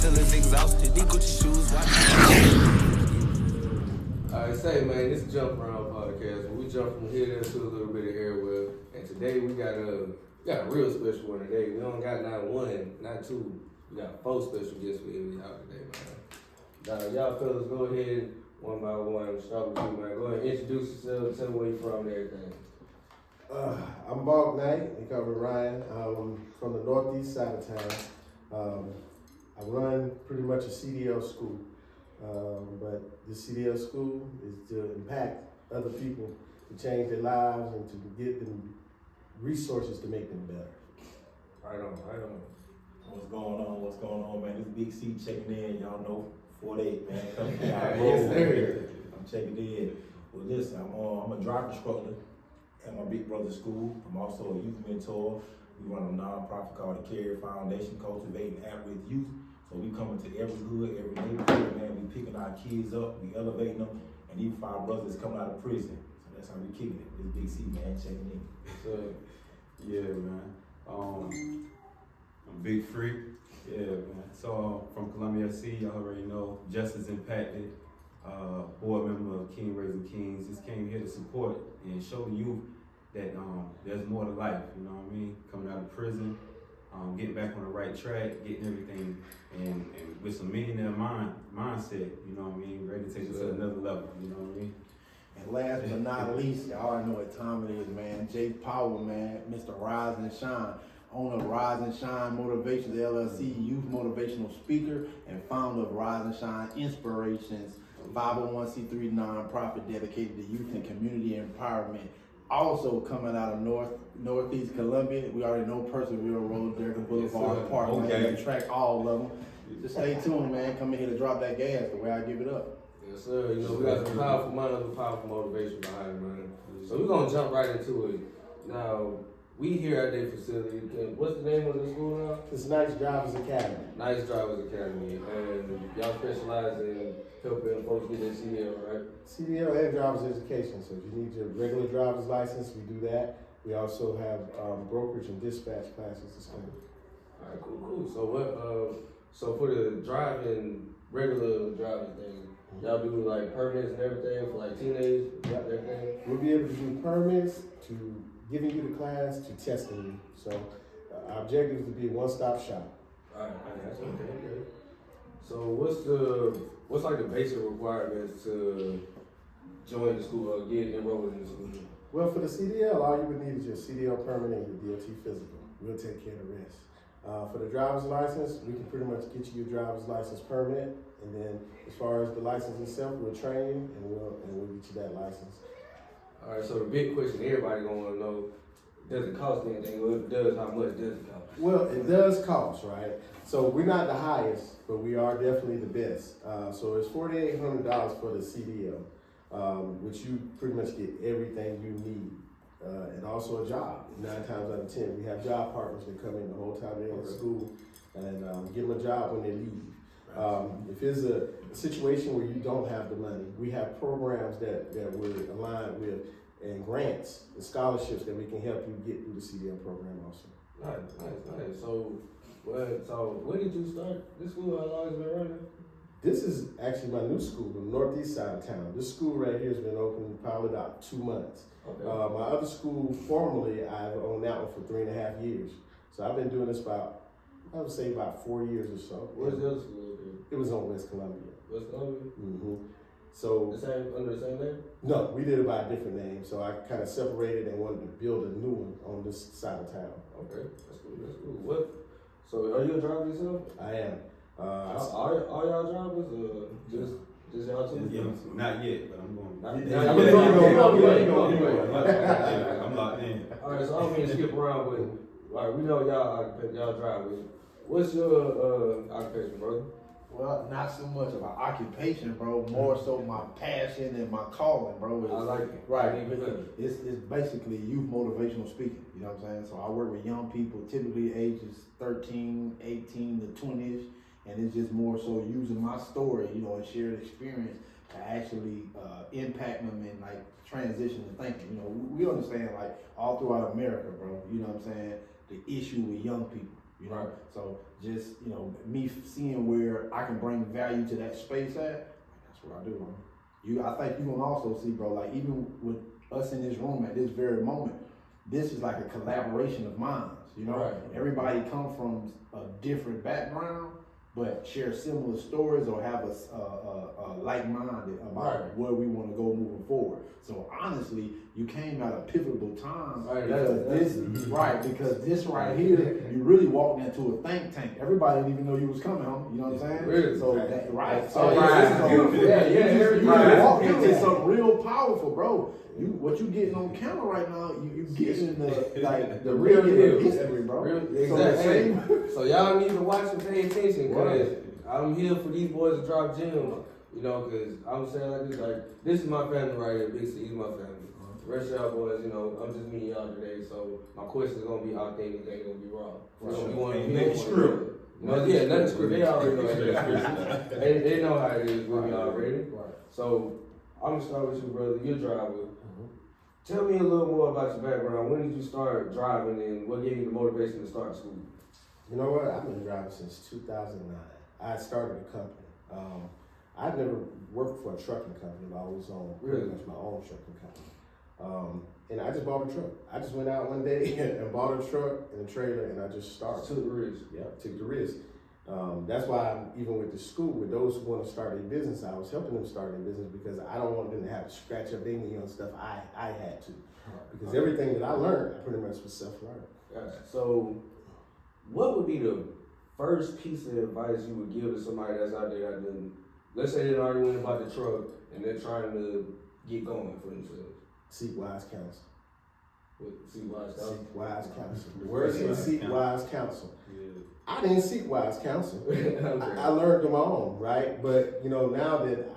feelings exhausted. These Gucci shoes, watch. Alright, say man, this is Jump Around podcast. Where we jump from here to a little bit of airwell. And today we got a real special one today. We don't got not one, not two. We got 4 special guests for y'all today, man. Y'all fellas, go ahead one by one. Start with you, man. Go ahead and introduce yourself. Tell me where you from and everything. I'm Bob Knight. You call me Ryan. From the northeast side of town. I run pretty much a CDL school. But the CDL school is to impact other people, to change their lives and to get them resources to make them better. Right on. What's going on, man? This Big C checking in. Y'all know 48, man. Coming down. Yes, sir. I'm checking in. Well, listen, I'm a driver instructor at my big brother's school. I'm also a youth mentor. We run a nonprofit called the Carrier Foundation, cultivating at-risk youth. So we come into every hood, every neighborhood, man. We picking our kids up, we elevating them, and even for our brothers coming out of prison. So that's how we kicking it. This Big C, man, checking in. So, yeah, man. I'm Big Phree. Yeah, man. So from Columbia SC, y'all already know, Justice Impacted, board member of King Raising Kings. Just came here to support and show the youth that there's more to life. You know what I mean? Coming out of prison, getting back on the right track, getting everything, and with some millionaire mindset. You know what I mean? Ready to take it to another level. You know what I mean? And last but not least, y'all already know what time it is, man. Jay Power, man, Mr. Rise and Shine, owner of Rise and Shine Motivations LLC, youth motivational speaker, and founder of Rise and Shine Inspirations, 501c3 nonprofit dedicated to youth and community empowerment. Also coming out of Northeast Columbia, we already know Percival Road, Durgan Boulevard, Park, man. We track all of them. Just stay tuned, man. Come in here to drop that gas the way I give it up. Yes, sir. You know, we got some powerful motivation behind it, man. So we're going to jump right into it. Now, we here at their facility. What's the name of the school now? It's Nice Drivers Academy. Nice Drivers Academy. And y'all specialize in helping folks get their CDL, right? CDL and driver's education. So if you need your regular driver's license, we do that. We also have brokerage and dispatch classes this time. All right, cool. So so for the regular driving thing, y'all do like permits and everything for like teenage, everything? We'll be able to do permits, to giving you the class, to testing you. So our objective is to be a one-stop shop. All right, that's okay. So what's like the basic requirements to join the school or get enrolled in the school? Well, for the CDL, all you would need is your CDL permit and your DOT physical. We'll take care of the rest. For the driver's license, we can pretty much get you your driver's license permit, and then as far as the license itself, we'll train you and we'll get you that license. All right, so the big question everybody gonna want to know, does it cost anything? Or if it does, how much does it cost? Well, it does cost, right? So we're not the highest, but we are definitely the best. So it's $4,800 for the CDL, which you pretty much get everything you need. And also a job. 9 times out of 10, we have job partners that come in the whole time they're in school and give them a job when they leave. If there's a situation where you don't have the money, we have programs that we're aligned with and grants and scholarships that we can help you get through the CDL program also. Nice. So when did you start this school? How long has it been running? This is actually my new school, the northeast side of town. This school right here has been open probably about 2 months. Okay. My other school, formerly, I've owned that one for 3.5 years. So I've been doing this I would say about 4 years or so. Where's the other school located? It was on West Columbia. West Columbia? Mm-hmm. So under the same name? No, we did it by a different name. So I kind of separated and wanted to build a new one on this side of town. Okay, that's cool. So are you a driver yourself? I am. Are y'all drivers or just y'all two? Yeah, not yet, but I'm going. I'm locked in. All right, so I don't mean to skip around, but all right, we know y'all drivers. What's your occupation, brother? Well, not so much of an occupation, bro. More so my passion and my calling, bro. I like it. Right. It's basically youth motivational speaking. You know what I'm saying? So I work with young people, typically ages 13, 18 to 20ish, and it's just more so using my story, you know, and shared experience to actually impact them and like transition to thinking. You know, we understand like all throughout America, bro. You know what I'm saying? The issue with young people. You know, Right. so just me seeing where I can bring value to that space at, that's what I do. Man. I think you gonna also see, bro. Like even with us in this room at this very moment, this is like a collaboration of minds. You know, Right. everybody come from a different background, but share similar stories or have a like-minded about Right. where we want to go moving forward. So honestly, you came at a pivotal time Right, because this right here, you really walked into a think tank. Everybody didn't even know you was coming, homie. You know what I'm saying? Really? So that, right. Oh, So, yeah, this is beautiful. you walked into something real powerful, bro. What you getting on camera right now? You getting the real deal. history, bro. Exactly. So, So y'all need to watch and pay attention, because I'm here for these boys to drop gems. You know, because I'm saying like this is my family right here. Big C is my family. The rest of y'all boys, I'm just meeting y'all today, so my questions gonna be authentic, they ain't gonna be raw. Nothing script. Nothing script. They already know that. They know how it is with me already. Right. So I'm gonna start with you, brother. You're a driver. Tell me a little more about your background. When did you start driving, and what gave you the motivation to start school? You know what? I've been driving since 2009. I started a company. I've never worked for a trucking company, but I was on pretty much my own trucking company. And I just bought a truck. I just went out one day and bought a truck and a trailer, and I just started. Took the risk. Yeah, took the risk. That's why even with the school, with those who want to start a business, I was helping them start a business, because I don't want them to have to scratch up their knee on stuff I had to. Because everything that I learned, I pretty much was self-learned. Gotcha. So what would be the first piece of advice you would give to somebody that's out there that didn't, let's say they already went about the truck and they're trying to get going for themselves? Seek wise counsel. Seek wise counsel. Seek wise counsel. The word says seek wise counsel. Yeah. I didn't seek wise counsel. Okay. I learned on my own, right? But now that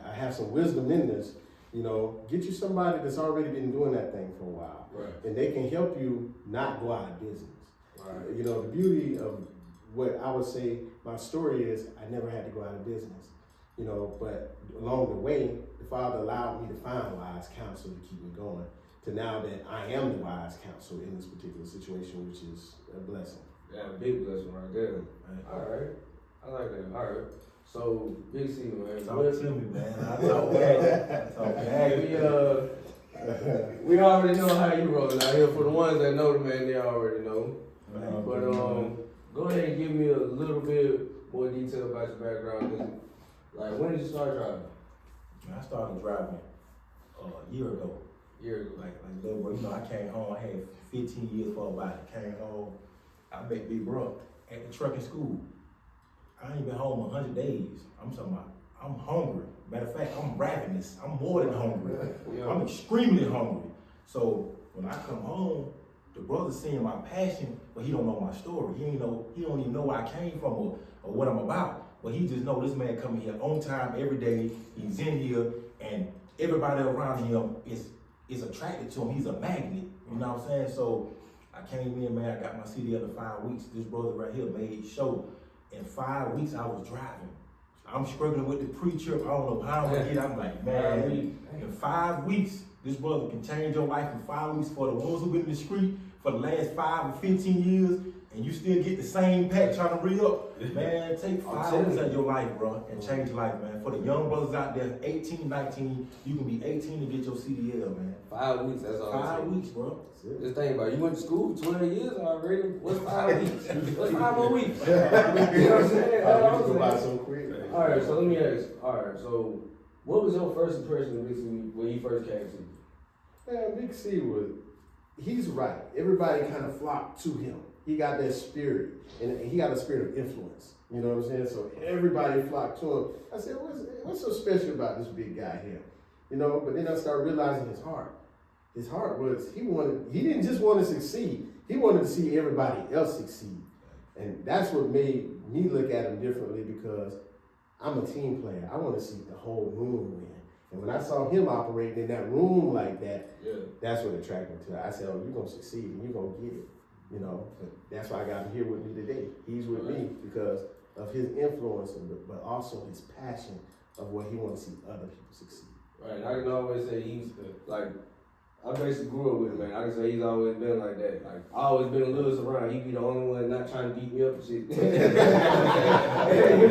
I have some wisdom in this, get you somebody that's already been doing that thing for a while, Right. and they can help you not go out of business. Right. The beauty of what I would say my story is, I never had to go out of business. But along the way, the Father allowed me to find wise counsel to keep me going, to now that I am the wise counsel in this particular situation, which is a blessing. Yeah, big blessing right there. All right. I like that. All right. So, Big C, man. Talk to me, man. I talk back. We already know how you rolling out here. For the ones that know the man, they already know. Man, But go ahead and give me a little bit more detail about your background. 'Cause, like, when did you start driving? I started driving a year ago. Year ago. Like little bro, I came home. I had 15 years for a while. Came home. I met Big Bro at the trucking school. I ain't been home 100 days. I'm talking about, I'm hungry. Matter of fact, I'm ravenous. I'm more than hungry. Yeah. I'm extremely hungry. So when I come home, the brother's seeing my passion, but he don't know my story. He don't even know where I came from or what I'm about. But he just know this man coming here on time every day. He's in here, and everybody around him is attracted to him. He's a magnet. You know what I'm saying? So I came in, man. I got my CDL in 5 weeks. This brother right here made show. In 5 weeks, I was driving. I'm struggling with the pre-trip. I don't know how I'm gonna get. I'm like, man, in 5 weeks, this brother can change your life in 5 weeks. For the ones who've been in the street for the last 5 or 15 years, and you still get the same pack trying to re-up. Man, take 5 weeks out of your life, bro, and change your life, man. For the young brothers out there, 18, 19, you can be 18 to get your CDL, man. 5 weeks, that's all. 5 weeks, bro. Just think about it. You went to school for 12 years already. What's 5 weeks? What's 5 more weeks? You know what I'm saying? You go by so quick. All right, so let me ask. All right, so what was your first impression of Big C when he first came to you? Man, Big C he's right. Everybody kind of flocked to him. He got that spirit, and he got a spirit of influence. You know what I'm saying? So everybody flocked to him. I said, what's so special about this big guy here? But then I started realizing his heart. His heart was, he didn't just want to succeed. He wanted to see everybody else succeed. And that's what made me look at him differently, because I'm a team player. I want to see the whole room win. And when I saw him operating in that room like that, that's what attracted me to it. I said, oh, you're going to succeed and you're going to get it. But that's why I got him here with me today. He's with me because of his influence, but also his passion of what he wants to see other people succeed. Right, and I can always say he's like, I basically grew up with him, man. I can say he's always been like that. Like, I always been Lewis around. He be the only one not trying to beat me up and shit. He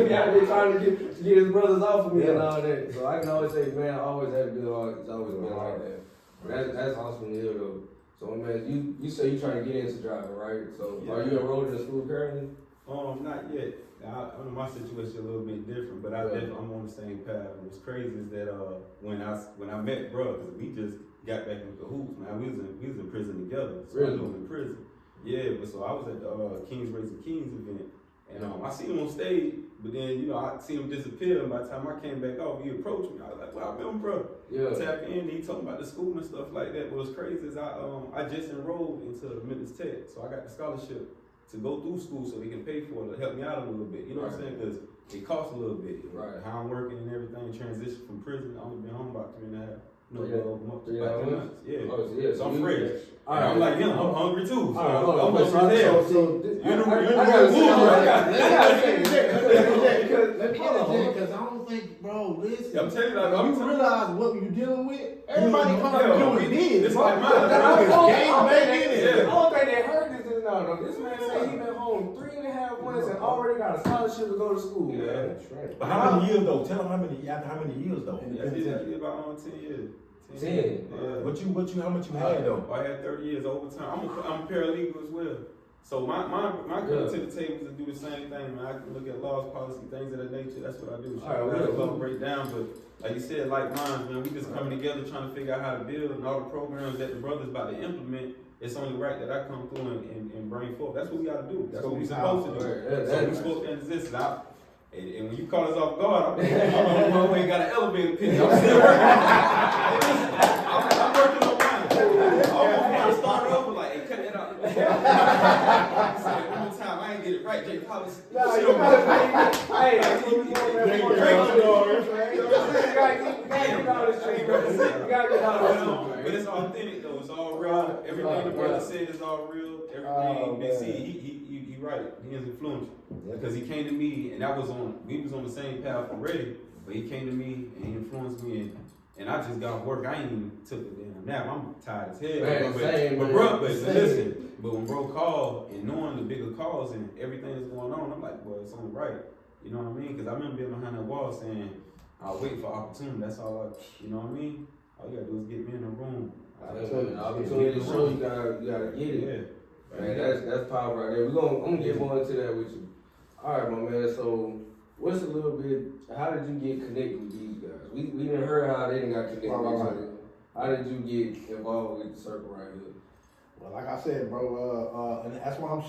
be out there trying to get his brothers off of me and all that. So I can always say, man, I always had a good heart. It's always been like that. That's awesome to hear, though. So, man, you say you trying to get into driving, right? So, are you enrolled in the school currently? Not yet. I know my situation a little bit different, but I'm on the same path. And what's crazy is that when I met bro, because we just got back in cahoots, man. We was in prison together. So really? I knew him in prison. Yeah, but so I was at the Kings Raising Kings event, and I seen him on stage, but then I seen him disappear. And by the time I came back off, he approached me. I was like, "Well, I remember, bro." Yeah. Tap in. And he told me about the school and stuff like that. But what's crazy is I just enrolled into Memphis Tech, so I got the scholarship to go through school so they can pay for it to help me out a little bit. You know what I'm saying? Because it costs a little bit. Right. How I'm working and everything, transition from prison. I only been home about 3.5 months. About 3 months? Yeah. Oh, yeah. So I'm fresh. All right. I'm like him. I'm hungry too. So All I'm right, there. Let me interject, because I don't think, bro, listen. I'm telling you, like, you realize what you're dealing with? Everybody come out and doing this. It's like mine. I Yeah. don't think they heard this. No. This man said he been home 3.5 months and already got a scholarship to go to school. Yeah. Man. That's right. But how many years though? Tell them how many years though? I did about 10 years. 10. Yeah. How much you had though? I had 30 years overtime. I'm a paralegal as well. So my coming to the table is to do the same thing, man. I can look at laws, policy, things of that nature. That's what I do. So All right, we'll break down, but like you said, like mine, man, we just coming together trying to figure out how to build and all the programs that the brothers about to implement. It's only right that I come through and bring forth. That's what we got to do. That's what we supposed to do. So we supposed to exist. And when you call us off guard, I'm on my way, got an elevator pitch. I'm still working. I'm working on mine. I almost want to start over like, hey, cut that out. I said it one more time, I ain't get it right. Jay Powers. But it's authentic though. It's all real. Everything the brother said is all real. Everything Big C, he right. He is influential because he came to me, and we was on the same path already. But he came to me and he influenced me, and I just got work. I ain't even took it down. Now I'm tired as hell. But listen. But when bro called and knowing the bigger cause and everything that's going on, I'm like, boy, it's only right. You know what I mean? Because I remember being behind that wall saying, I'll wait for opportunity. That's all you know what I mean? All you gotta do is get me in the room. Opportunity to show you gotta get it. Yeah. Man, that's power right there. I'm gonna get more into that with you. All right, my man. So, what's a little bit? How did you get connected with these guys? We didn't heard how they didn't got connected with each other. How did you get involved with the circle right here? Well, like I said, bro, and that's why I'm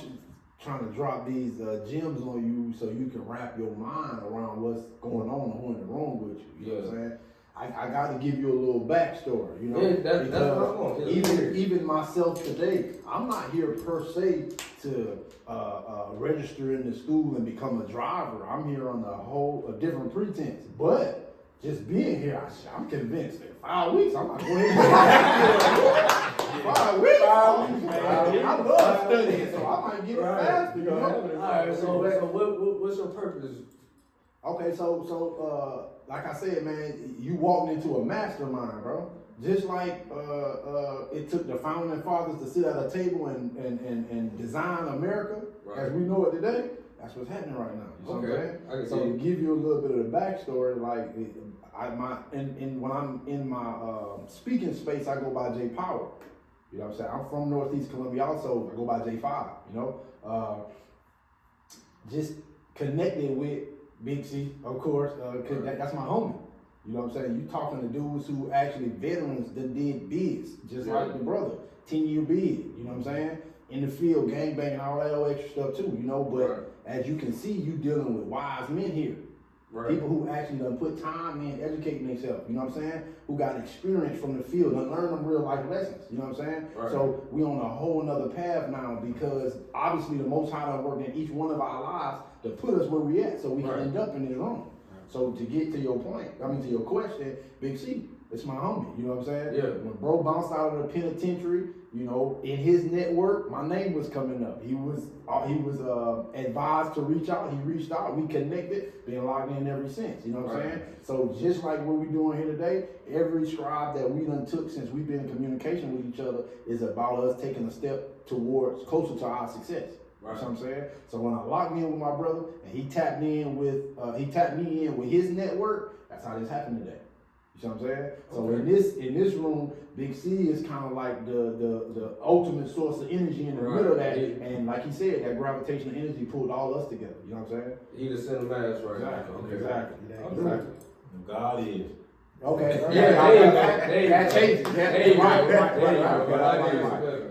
trying to drop these gems on you so you can wrap your mind around what's going on and who in the room with you. You know what I'm saying? I got to give you a little backstory, you know, that's what I want. Even myself today, I'm not here per se to register in the school and become a driver. I'm here on a different pretense, but just being here, I'm convinced that 5 weeks, I'm not going to 5 weeks. I love studying, so I might get it faster. You know? All right, so what's your purpose? Okay, so like I said, man, you walked into a mastermind, bro. Just like it took the founding fathers to sit at a table and design America as we know it today. That's what's happening right now. You know what I'm saying? So to give you a little bit of the backstory, like when I'm in my speaking space, I go by J Power. You know what I'm saying? I'm from Northeast Columbia, also I go by J5. You know, just connected with Big C, of course. That's my homie. You know what I'm saying? You talking to dudes who actually veterans that did bids, just like the brother, 10-year bid. You know what I'm saying? In the field, gangbanging, all that other extra stuff too. You know, but as you can see, you dealing with wise men here. People who actually done put time in educating themselves, you know what I'm saying? Who got experience from the field and learn them real life lessons, you know what I'm saying? So we on a whole nother path now because obviously the Most High done worked in each one of our lives to put us where we at so we can end up in this room. So to get to your point, to your question, Big C, It's my homie, you know what I'm saying? Yeah. When bro bounced out of the penitentiary, you know, in his network, my name was coming up. He was advised to reach out. He reached out. We connected. Been logged in ever since. You know what I'm saying? So just like what we're doing here today, every strive that we done took since we've been in communication with each other is about us taking a step towards closer to our success. Right. You know what I'm saying? So when I locked in with my brother and he tapped me in with his network, that's how this happened today. You know what I'm saying? So in this room, Big C is kind of like the ultimate source of energy in the middle of that. And like he said, that gravitational energy pulled all us together. You know what I'm saying? He the center mass right Exactly. now. Okay. Exactly. God is. Okay. Yeah, that changes.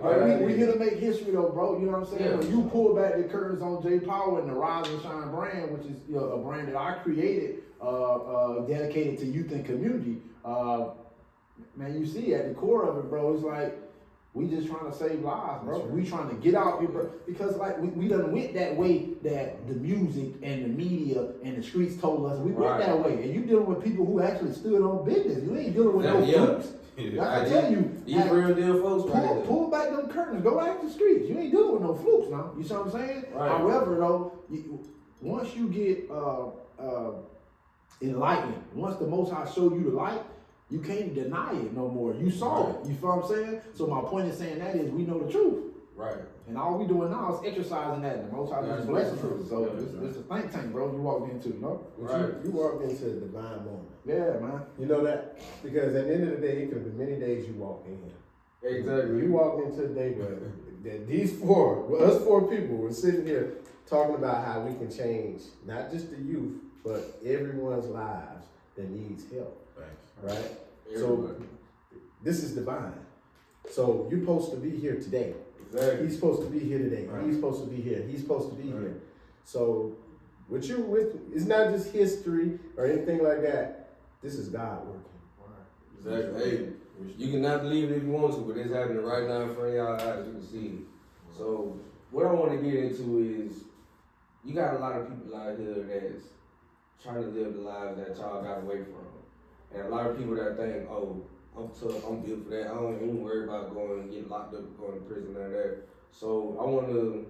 Right. We here to make history though, bro. You know what I'm saying? Yeah. When you pull back the curtains on J Power and the Rise and Shine brand, which is a brand that I created, dedicated to youth and community, man, you see at the core of it, bro, it's like we just trying to save lives, bro. We trying to get out here, bro, because like we done went that way that the music and the media and the streets told us we went that way, and you dealing with people who actually stood on business. You ain't dealing with no flukes. I tell you, these real deal folks right there. Pull back them curtains, go out the streets. You ain't dealing with no flukes now. You see what I'm saying? Right. However, though, once you get enlightened, once the Most High show you the light, you can't deny it no more. You saw it. You feel what I'm saying? So my point in saying that is we know the truth. Right. And all we doing now is exercising that. And the Most High just blessing us. So Yeah, it's a think tank, bro. You walked into, you know? Right. You walked into a divine moment. Yeah, man. You know that? Because at the end of the day, it could have been many days you walked in here. Exactly. You walked into a day where that these us four people were sitting here talking about how we can change not just the youth, but everyone's lives that needs help. Right? So this is divine. So you're supposed to be here today. Exactly. He's supposed to be here today. Right. He's supposed to be here. He's supposed to be here. So what you're with, it's not just history or anything like that. This is God working. Exactly. Hey, you cannot believe it if you want to, but it's happening right now in front of y'all eyes. You can see it. So what I want to get into is you got a lot of people out here that's trying to live the lives that y'all got away from. And a lot of people that think, oh, I'm tough, I'm built for that. I don't even worry about going and getting locked up, going to prison, and that. So I want to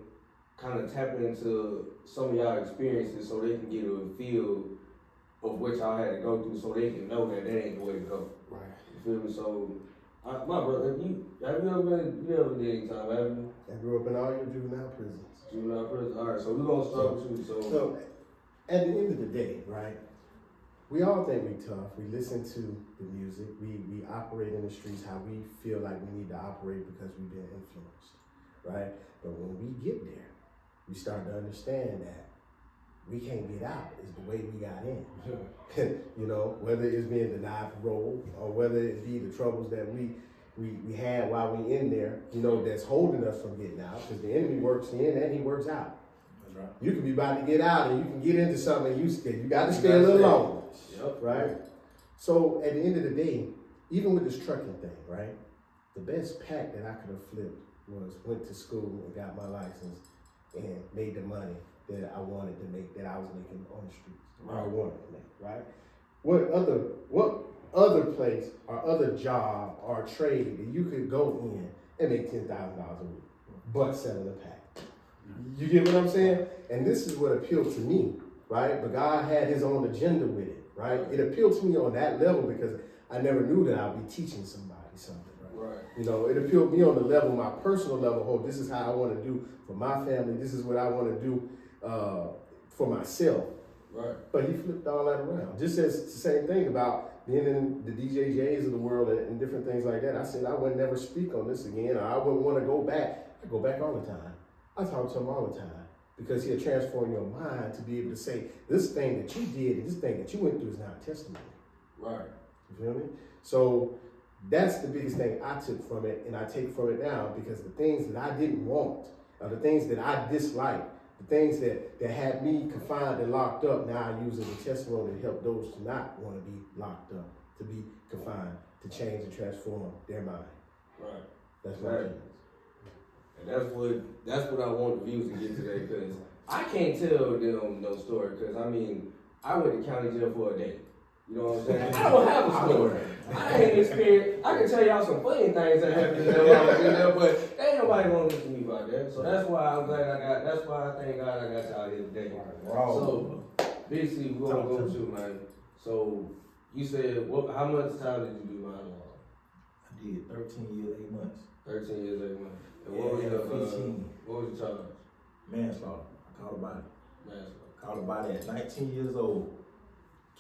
kind of tap into some of y'all experiences so they can get a feel of what y'all had to go through, so they can know that that ain't the way to go. Right. You feel me? So, my brother, have you ever did any time, haven't you? I grew up in all your juvenile prisons. Juvenile prison. All right, so we're gonna start with you. So at the end of the day, right? We all think we tough. We listen to the music. We operate in the streets how we feel like we need to operate because we've been influenced, right? But when we get there, we start to understand that we can't get out is the way we got in. You know, whether it's being denied parole or whether it be the troubles that we had while we in there, you know, that's holding us from getting out, because the enemy works in and he works out. That's right. You can be about to get out and you can get into something and you got to stay a little longer. Yep. Right? So at the end of the day, even with this trucking thing, right? The best pack that I could have flipped was went to school and got my license and made the money that I wanted to make, that I was making on the streets. I wanted to make, right? What other place or other job or trade that you could go in and make $10,000 a week, but selling a pack? You get what I'm saying? And this is what appealed to me, right? But God had his own agenda with it, right? It appealed to me on that level because I never knew that I'd be teaching somebody something, right? You know, it appealed to me on the level, my personal level, oh, this is how I want to do for my family. This is what I want to do for myself. Right. But he flipped all that around. Just as the same thing about being in the DJJs of the world and different things like that. I said I would never speak on this again, or I wouldn't want to go back. I go back all the time. I talk to him all the time because he'll transform your mind to be able to say, this thing that you did and this thing that you went through is now a testimony. Right. You feel me? So that's the biggest thing I took from it, and I take from it now, because the things that I didn't want, or the things that I disliked, the things that had me confined and locked up, now I use as a testimony to help those to not want to be locked up, to be confined, to change and transform their mind. Right. That's what Right. it is. And that's what I want the viewers to get today, because I can't tell them no story, because I mean, I went to county jail for a day. You know what I'm saying? I don't have a story. I ain't experienced. I can tell y'all some funny things that happened in there, but ain't nobody gonna listen to me about that. So that's why I'm glad that's why I thank God I got y'all here today. So, Big C, we're gonna go with you, man. So, you said, how much time did you do my law? I did 13 years, 8 months. 13 years, 8 months. And Yeah, what was your 15. what was your charge? Manslaughter. I caught a body. Manslaughter. Caught a body at 19 years old.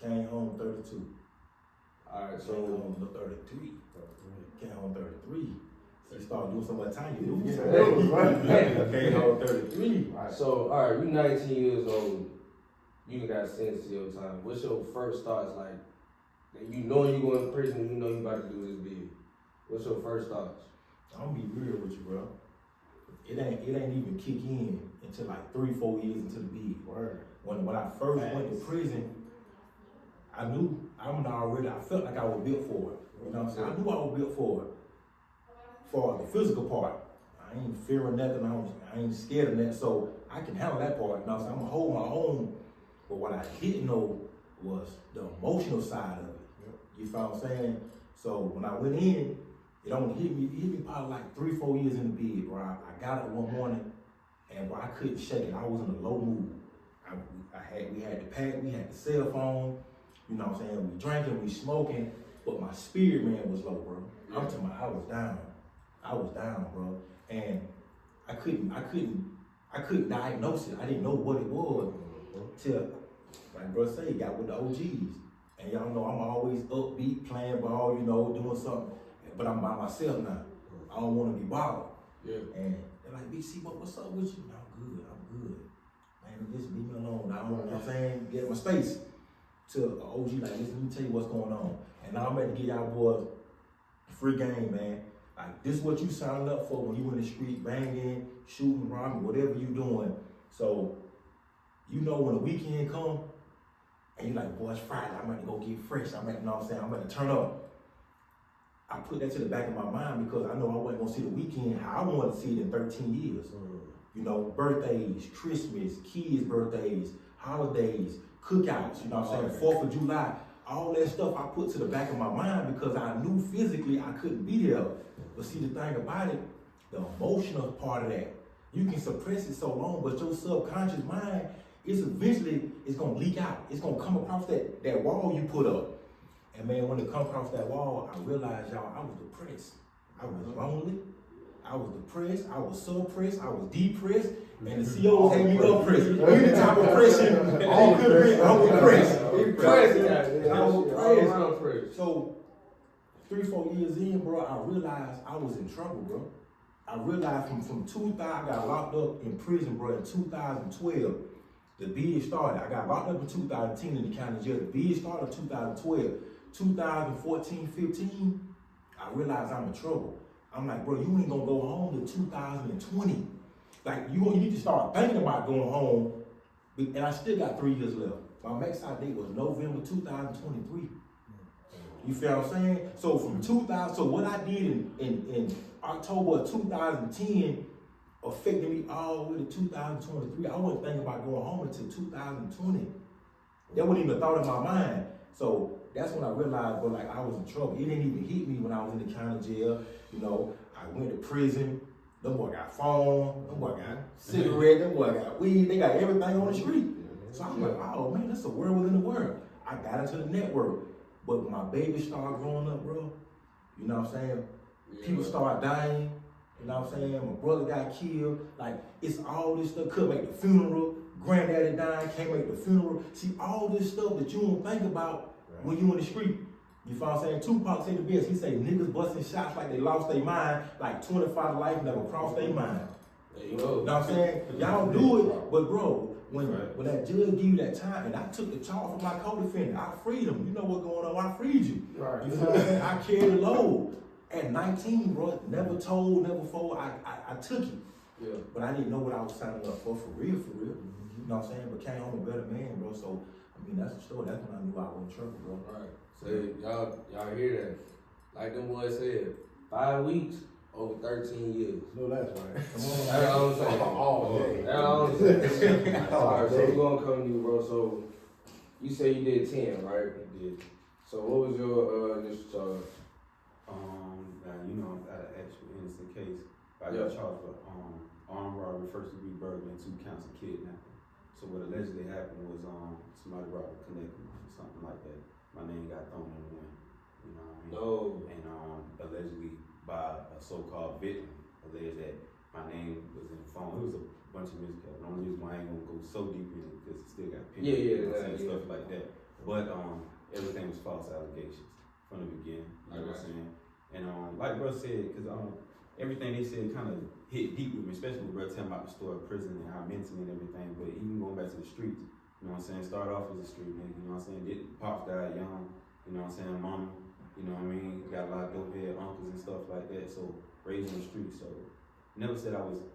Came home 32. Alright, Came so home to 33. Came home 33. So you start doing so much time, you lose. Came home 33. So, all right, you 19 years old, you got sentenced to your time. What's your first thoughts like? You know you going to prison, you know you about to do this big. What's your first thoughts? I'm gonna be real with you, bro. It ain't even kick in until like 3-4 years into the bid. When I first went to prison, I felt like I was built for it. You know what I'm saying? I knew I was built for it. For the physical part. I ain't fearing nothing, I ain't scared of that, so I can handle that part. You know what I'm saying? I'm gonna hold my own. But what I didn't know was the emotional side of it. You feel what I'm saying? So when I went in, it hit me probably like 3-4 years in the bed, bro. I got up one morning and bro, I couldn't shake it. I was in a low mood. We had the pack, we had the cell phone, you know what I'm saying? We drinking, we smoking, but my spirit man was low, bro. I'm talking about I was down, bro. And I couldn't diagnose it. I didn't know what it was till, like bro say, got with the OGs. And y'all know I'm always upbeat, playing ball, you know, doing something. But I'm by myself now. I don't want to be bothered. Yeah. And they're like, BC, what's up with you? I'm good. Man, just leave me alone. I don't know what I'm saying. Get my space. To an OG, like, listen, let me tell you what's going on. And now I'm ready to get y'all boys free game, man. Like, this is what you signed up for when you in the street, banging, shooting, robbing, whatever you doing. So, you know when the weekend come, and you're like, boy, it's Friday, I'm ready to go get fresh. You know what I'm saying? I'm ready to turn up. I put that to the back of my mind because I know I wasn't gonna see the weekend how I wanted to see it in 13 years. You know, birthdays, Christmas, kids' birthdays, holidays, cookouts, you know what I'm saying? 4th of July, all that stuff I put to the back of my mind because I knew physically I couldn't be there. But see, the thing about it, the emotional part of that, you can suppress it so long, but your subconscious mind, it's gonna leak out. It's gonna come across that wall you put up. And man, when it come across that wall, I realized, y'all, I was depressed. I was lonely. I was depressed. I was suppressed. I was depressed. And the COs had me oppressed. Any type of oppression, all could be. I was depressed. I was depressed. So 3-4 years in, bro, I realized I was in trouble, bro. I realized from 2000, I got locked up in prison, bro, in 2012. The bid started. I got locked up in 2010 in the county jail. The bid started in 2012. 2014, 15, I realized I'm in trouble. I'm like, bro, you ain't gonna go home to 2020. Like, you need to start thinking about going home. And I still got 3 years left. My max out date was November 2023. You feel what I'm saying? So from 2000, so what I did in October of 2010 affected me all the way to 2023. I wasn't thinking about going home until 2020. That wasn't even a thought in my mind. So that's when I realized, bro, like I was in trouble. It didn't even hit me when I was in the county jail. You know, I went to prison. Them boy got phone. Them boy got cigarette. Them boy got weed. They got everything on the street. So I'm like, oh man, that's a world within the world. I got into the network. But when my baby started growing up, bro, you know what I'm saying? People started dying. You know what I'm saying? My brother got killed. Like, it's all this stuff. Couldn't make the funeral. Granddaddy died, can't make the funeral. See, all this stuff that you don't think about when you in the street. You feel what I'm saying? Tupac said the best. He said niggas busting shots like they lost their mind, like 25 life never crossed their mind. There you go. You know what I'm saying? Y'all do it, but bro, when that judge give you that time, and I took the charge from my co-defendant, I freed him. You know what's going on? I freed you. Right. You feel what I'm saying? I carried the load. At 19, bro, never told, never fold. I took it. Yeah. But I didn't know what I was signing up for real. You know what I'm saying? But came home a better man, bro. So, I mean, that's the story. That's when I knew I was in trouble, bro. Right. So y'all hear that? Like them boys said, 5 weeks over 13 years. No, that's right. That's all I'm saying. All day. That's all I'm saying. Alright, so we're gonna come to you, bro. So you say you did 10, right? You did. So what was your initial charge? Now, you know, I'm at an actual innocent case. I Yeah. got charged with armed robbery, first degree burglary, and 2 counts of kidnapping. So what allegedly happened was somebody robbed a connector or something like that. My name got thrown in the wind. You know what I mean? No. And allegedly by a so-called victim alleged that my name was in the phone. It was a bunch of miscalculations. The only reason why I ain't gonna go so deep in it because it still got Yeah, you know what I'm saying, yeah. stuff like that. But everything was false allegations from the beginning. You know what I'm saying? And like bro said, because everything they said kind of hit deep with me, especially with bro telling about the story of prison and how mentally and everything. But even going back to the streets, you know what I'm saying? Started off as a street nigga, you know what I'm saying? Pops died young, you know what I'm saying? Mama, you know what I mean? Got a lot of dope head uncles and stuff like that. So raised in the streets. So never said I was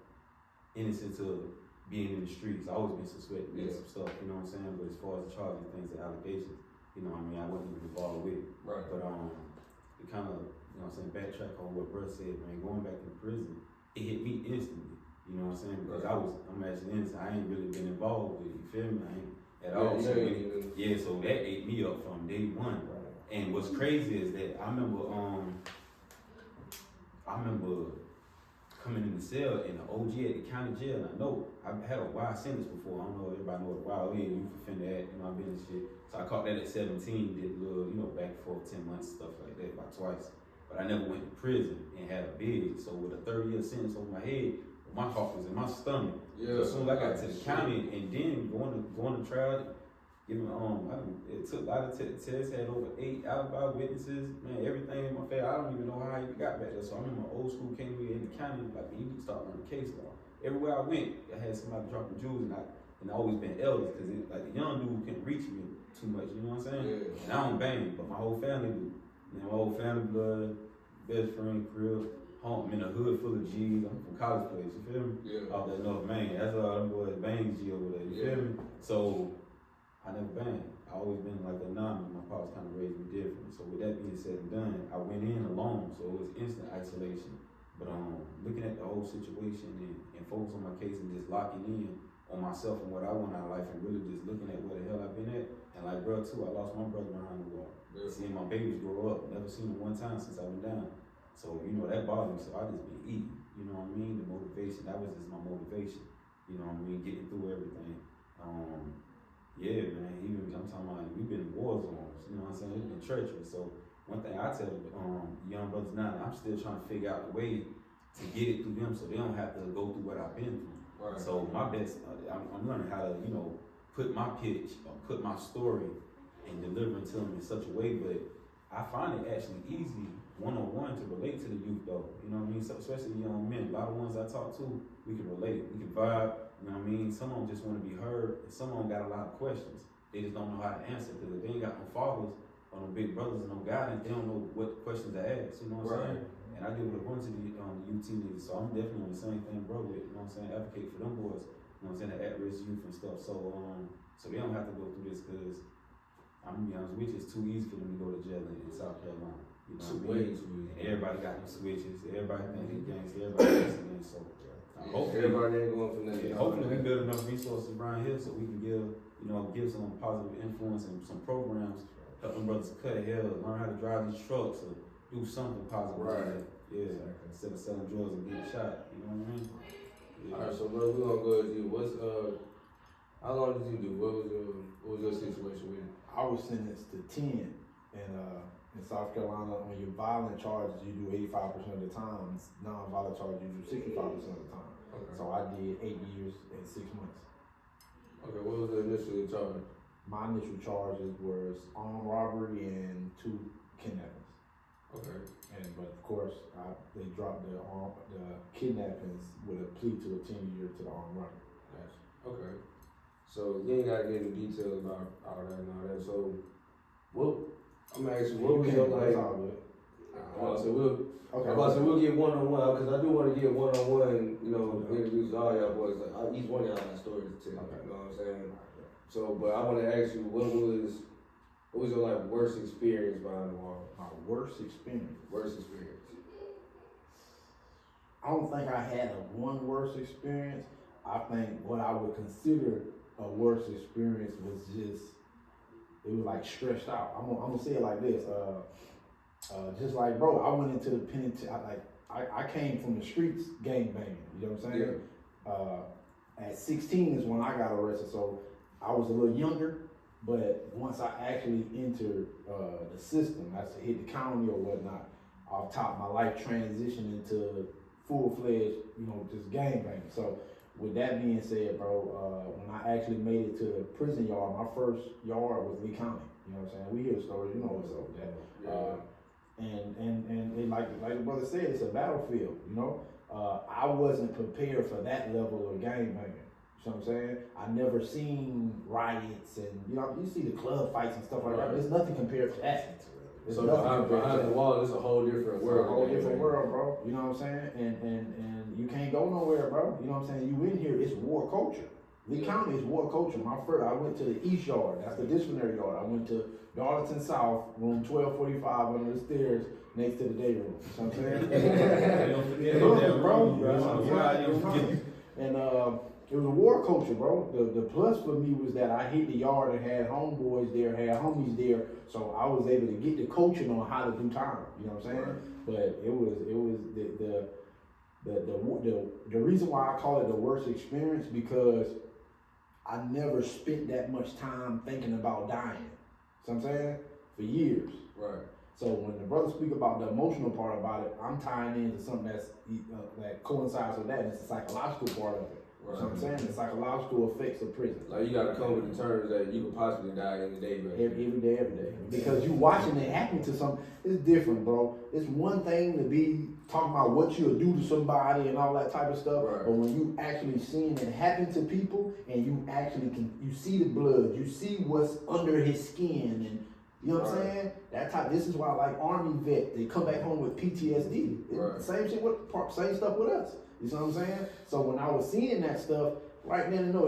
innocent to being in the streets. I always been suspected of some stuff, you know what I'm saying? But as far as the charging things and allegations, you know what I mean? I wasn't even involved with it. Right. But it kind of, you know what I'm saying, backtrack on what bro said, man, going back to prison, it hit me instantly. You know what I'm saying? Because I'm actually innocent. I ain't really been involved with it, you feel me? I ain't at all. So so that ate me up from day one. Right. And what's crazy is that I remember coming in the cell in the OG at the county jail. And I know I've had a wild sentence before. I don't know if everybody know what a wild is. Youth offender act, you know, I've been in shit. So I caught that at 17, did a little, you know, back and forth 10 months, stuff like that, about twice. But I never went to prison and had a bid. So with a 30-year sentence over my head, my heart was in my stomach. Yeah. So as soon as I got to the county and then going to trial, giving it took a lot of tests, had over 8 alibi witnesses, man, everything in my favor. I don't even know how I even got back there. So I remember my old school came to me in the county, like, man, you need to start learning case law. Everywhere I went, I had somebody dropping jewels, and I always been elders, because like the young dude couldn't reach me too much, you know what I'm saying? Yeah. And I don't bang, but my whole family do. You know, my whole family blood, best friend, crib, home, in a hood full of G's. I'm from college place, you feel me? Yeah. Out there, North Main. That's all them boys bang G over there, you feel me? So I never banged. I always been like a anomaly. My pops kind of raised me different. So with that being said and done, I went in alone, so it was instant isolation. But looking at the whole situation and focus on my case and just locking in on myself and what I want out of life and really just looking at where the hell I've been at. And like bro too, I lost my brother behind the wall. Yeah. Seeing my babies grow up, never seen them one time since I went down. So, you know, that bothered me, so I just been eating, you know what I mean? The motivation, that was just my motivation, you know what I mean? Getting through everything. Yeah, man, even, I'm talking about, we've been in war zones, you know what I'm saying? It's been treacherous. So, one thing I tell young brothers now, I'm still trying to figure out a way to get it through them so they don't have to go through what I've been through. Right. So, my best, I'm learning how to, you know, put my pitch, or put my story and deliver it to them in such a way, but I find it actually easy one-on-one to relate to the youth though, you know what I mean? So especially young men, a lot of ones I talk to, we can relate, we can vibe, you know what I mean? Some of them just want to be heard, and some of them got a lot of questions. They just don't know how to answer, because if they ain't got no fathers or no big brothers and no guidance, they don't know what questions to ask, you know what I'm saying? And I deal with a bunch of the UT niggas, so I'm definitely on the same thing bro with, you know what I'm saying? Advocate for them boys, you know what I'm saying? The at-risk youth and stuff, so they don't have to go through this, because I'm gonna be honest with you, it's too easy for them to go to jail in South Carolina. You know what I mean? Too easy. And everybody got them switches. Everybody think they gangster. Everybody thinks they so. Hopefully, Everybody ain't going for nothing. hopefully we build enough resources around here so we can give some positive influence and some programs, help them brothers cut hair, learn how to drive these trucks, or do something positive. Right. Yeah. Instead of selling drugs and getting shot. You know what I mean? Yeah. All right, so bro, we're gonna go to you. How long did you do? What was your situation with it? I was sentenced to 10, and in South Carolina, on your violent charges, you do 85% of the time. Non-violent charges, you do 65% of the time. Okay. So I did 8 years and 6 months. Okay, what was the initial charge? My initial charges was armed robbery and 2 kidnappings. Okay. But of course, they dropped the kidnappings with a plea to a 10-year to the armed robbery. Gotcha. Okay. So you ain't gotta get into details about all that and all that. So I'm gonna ask you, what was your like? That's all good. We'll get one-on-one, because I do want to get one-on-one, you know, introduce all y'all boys. Like, each one of y'all got stories to tell, you know what I'm saying? So, but I want to ask you, what was your like worst experience behind the wall? My worst experience. Worst experience. I don't think I had one worst experience. I think what I would consider a worst experience was just it was like stretched out. I'm gonna say it like this. Just like, bro, I went into the penitentiary. I came from the streets, gang banging. You know what I'm saying? Yeah. At 16 is when I got arrested, so I was a little younger. But once I actually entered the system, I hit the county or whatnot, off top, my life transitioned into full-fledged, just gang banging. So with that being said, bro, when I actually made it to the prison yard, my first yard was Lee County. You know what I'm saying? We hear the story, what's up with that. And like the brother said, it's a battlefield, I wasn't prepared for that level of gang banging. You know what I'm saying? I never seen riots and, you see the club fights and stuff like that. There's nothing compared to that. So behind the wall, it's a whole different world. It's a whole different world, bro. You know what I'm saying? And you can't go nowhere, bro. You know what I'm saying? You in here, it's war culture. Lee County is war culture. I went to the East Yard. That's the disciplinary yard. I went to Darlington South, room 1245 under the stairs next to the day room. You know what I'm saying? Bro. And it was a war culture, bro. The plus for me was that I hit the yard and had homeboys there, had homies there, so I was able to get the coaching on how to do time. You know what I'm saying? Right. But it was the reason why I call it the worst experience because I never spent that much time thinking about dying. You know what I'm saying? For years. Right. So when the brothers speak about the emotional part about it, I'm tying into something that coincides with that, and it's the psychological part of it. Right. You know what I'm saying? The psychological effects of prison. Like you gotta come with the terms that you could possibly die any day, bro. Every day. Because you watching it happen to some, it's different, bro. It's one thing to be talking about what you'll do to somebody and all that type of stuff, right. But when you actually seeing it happen to people and you actually you see the blood, you see what's under his skin, and you know what I'm saying? This is why like Army vet, they come back home with PTSD. Right. Same stuff with us. You know what I'm saying? So when I was seeing that stuff, right then and there,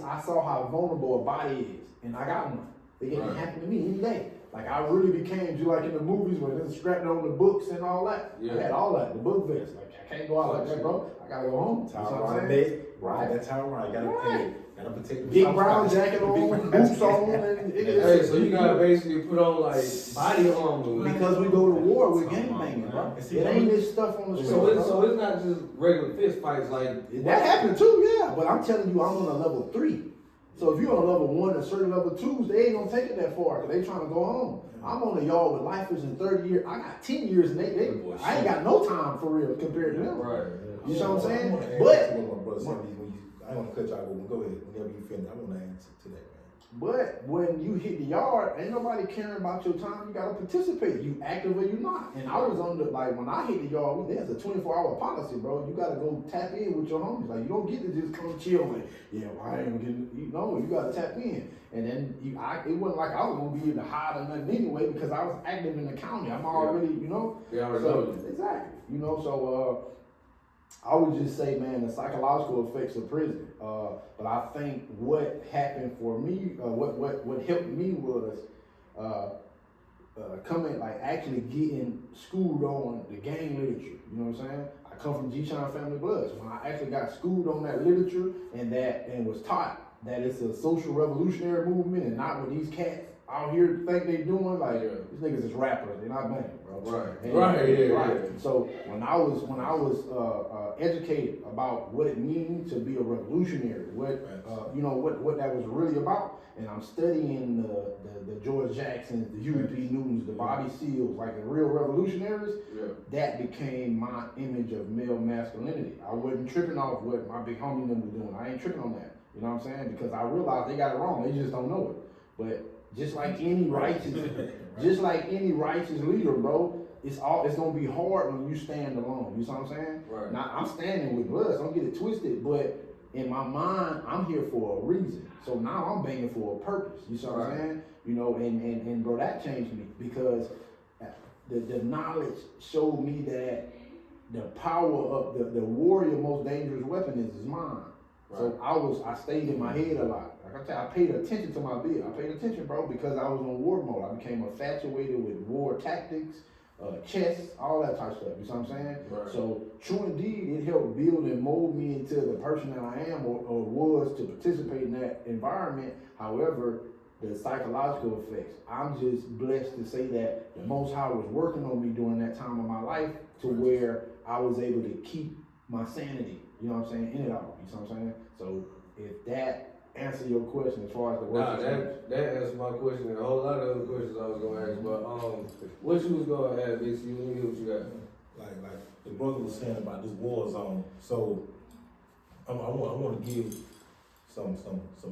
I saw how vulnerable a body is, and I got one. It can happen to me any day. Like I really became just like in the movies where they're strapped on the books and all that. Yeah. I had all that, the book vest. Like I can't go out like that, bro. I gotta go home. That's how I made. Right. That's how I gotta protect big brown jacket on, boots on, and hey, so you gotta basically put on like body armor because we go to war with gang banging, bro. It ain't this stuff on the street. So it's not just regular fist fights like that happened too, yeah. But I'm telling you, I'm on a level 3. So if you're on a level 1 and certain level 2s, they ain't gonna take it that far because they trying to go home. I'm on a yard with lifers in 30 years. I got 10 years and I ain't got no time for real compared to them. Right. You know what I'm saying? I don't want to cut y'all, but go ahead. Whenever you finish, I want to answer to that, man. But when you hit the yard, ain't nobody caring about your time. You gotta participate. You active or you not. And I was on when I hit the yard, there's a 24-hour policy, bro. You gotta go tap in with your homies. Like you don't get to just come chill and I ain't getting. You gotta tap in. And then it wasn't like I was gonna be able to hide or nothing anyway because I was active in the county. I'm already, exactly. So I would just say, man, the psychological effects of prison. But I think what happened for me, what helped me was actually getting schooled on the gang literature. You know what I'm saying? I come from G-Shine family blood. So when I actually got schooled on that literature and was taught that it's a social revolutionary movement and not what these cats out here think they doing, these niggas is rappers, they're not banging, bro. Right. So when I was educated about what it means to be a revolutionary, what that was really about, and I'm studying the George Jacksons, the Huey P. Newtons, the Bobby Seals, like the real revolutionaries, that became my image of male masculinity. I wasn't tripping off what my big homie them was doing. I ain't tripping on that. You know what I'm saying? Because I realized they got it wrong. They just don't know it. But just like any righteous leader, bro, it's gonna be hard when you stand alone. You know what I'm saying? Right. Now I'm standing with blood, so don't get it twisted. But in my mind, I'm here for a reason. So now I'm banging for a purpose. You know what I'm saying? And bro, that changed me because the knowledge showed me that the power of the warrior most dangerous weapon is his mind. Right. So I stayed in my head a lot. Like I tell you, I paid attention to my bill. I paid attention, bro, because I was on war mode. I became infatuated with war tactics, chess, all that type of stuff. You know what I'm saying? Right. So true indeed, it helped build and mold me into the person that I am or was to participate in that environment. However, the psychological effects. I'm just blessed to say that the Most High was working on me during that time of my life to where I was able to keep my sanity, you know what I'm saying, in it all, you know what I'm saying? So if that answer your question as far as the work. Nah, that answers my question and a whole lot of other questions I was gonna ask. But what you was gonna ask, Big C? Let me hear what you got. Like the brother was saying about this war zone. So I want to give some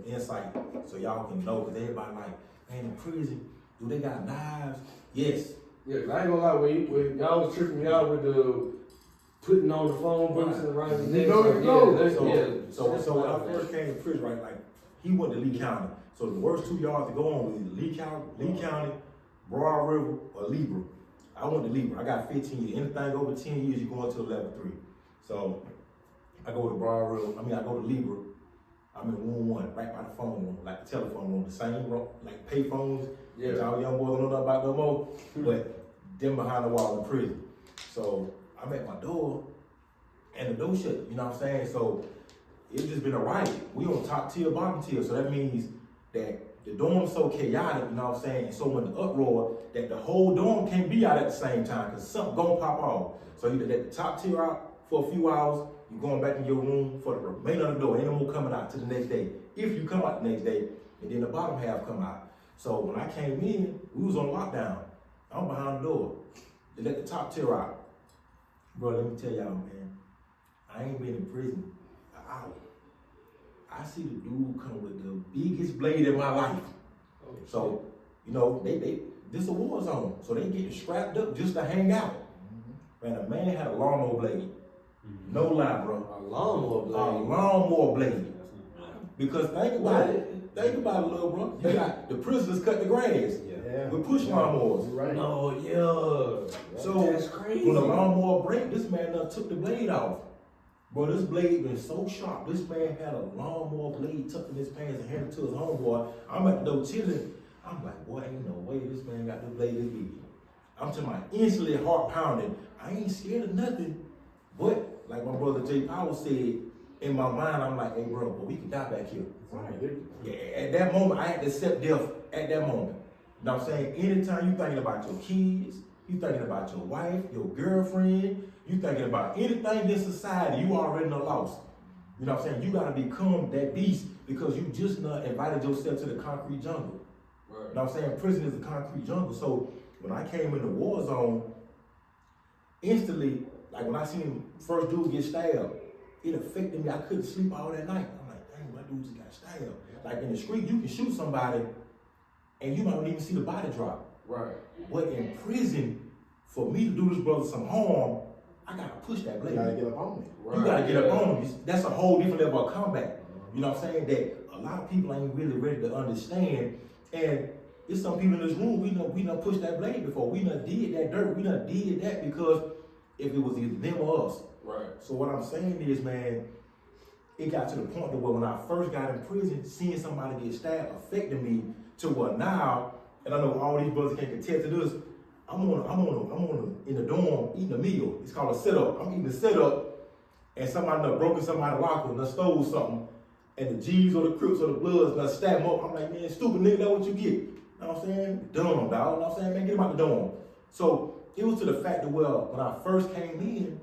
insight so y'all can know, because everybody like, man, in prison, do they got knives? Yes. Yeah, I ain't gonna lie, when y'all was tripping me out with the putting on the phone books and writing. No. So when I first came to prison, right, like he went to Lee County. So the worst 2 yards to go on was either Lee County, Broad River, or Libra. I went to Libra. I got 15 years. Anything over 10 years, you go into level 3. So I go to Broad River. I go to Libra. I'm in room 1, right by the phone room, like the telephone room, the same room, like pay phones. Yeah. Y'all young boys don't know nothing about no more. But them behind the wall in prison. So I'm at my door, and the door shut, you know what I'm saying? So it's just been a riot. We on top tier, bottom tier, so that means that the dorm's so chaotic, you know what I'm saying? And so in the uproar, that the whole dorm can't be out at the same time, because something gonna pop off. So you let the top tier out for a few hours, you're going back in your room for the remainder of the door, ain't no more coming out to the next day. If you come out the next day, and then the bottom half come out. So when I came in, we was on lockdown. I'm behind the door. They let the top tier out. Bro, let me tell y'all, man, I ain't been in prison an hour. I see the dude come with the biggest blade in my life. So, you know, this a war zone. So they getting strapped up just to hang out. Man, a man had a lawnmower blade. No lie, bro. A lawnmower blade. A lawnmower blade. Because think about it, little bro. You got the prisoners cut the grass with push lawnmowers. Right. No, yeah. So That's crazy. when the lawnmower break, this man took the blade off. Bro, this blade been so sharp. This man had a lawnmower blade tucked in his pants and handed it to his homeboy. I'm at the door chilling. I'm like, boy, ain't no way this man got the blade this big. I'm telling my instantly heart pounding. I ain't scared of nothing. But like my brother Jay Powell said, in my mind, I'm like, hey bro, we can die back here. Right. Yeah, at that moment, I had to accept death at that moment. You know what I'm saying? Anytime you thinking about your kids, you thinking about your wife, your girlfriend, you thinking about anything in society, you already know lost. You know what I'm saying? You gotta become that beast because you just not invited yourself to the concrete jungle. Right. You know what I'm saying? Prison is a concrete jungle. So when I came in the war zone, instantly, like when I seen first dude get stabbed, it affected me. I couldn't sleep all that night. I'm like, dang, my dude just got stabbed. Like in the street, you can shoot somebody and you might not even see the body drop. Right. But in prison, for me to do this brother some harm, I gotta push that blade. You gotta get up on it. Right. You gotta get up on him. That's a whole different level of combat. You know what I'm saying? That a lot of people ain't really ready to understand. And there's some people in this room, we done pushed that blade before. We done did that dirt. We done did that because if it was either them or us. Right. So what I'm saying is, man, it got to the point where when I first got in prison, seeing somebody get stabbed affected me to what now, and I know all these brothers can attest to this, I'm in the dorm eating a meal. It's called a sit-up. I'm eating a sit-up, and somebody done broken somebody's locker and done stole something, and the G's or the Crips or the Bloods done stab them up. I'm like, man, stupid nigga, that's what you get. You know what I'm saying? Dumb, dog. You know what I'm saying? Man, get him out the dorm. So it was to the fact that, well, when I first came in,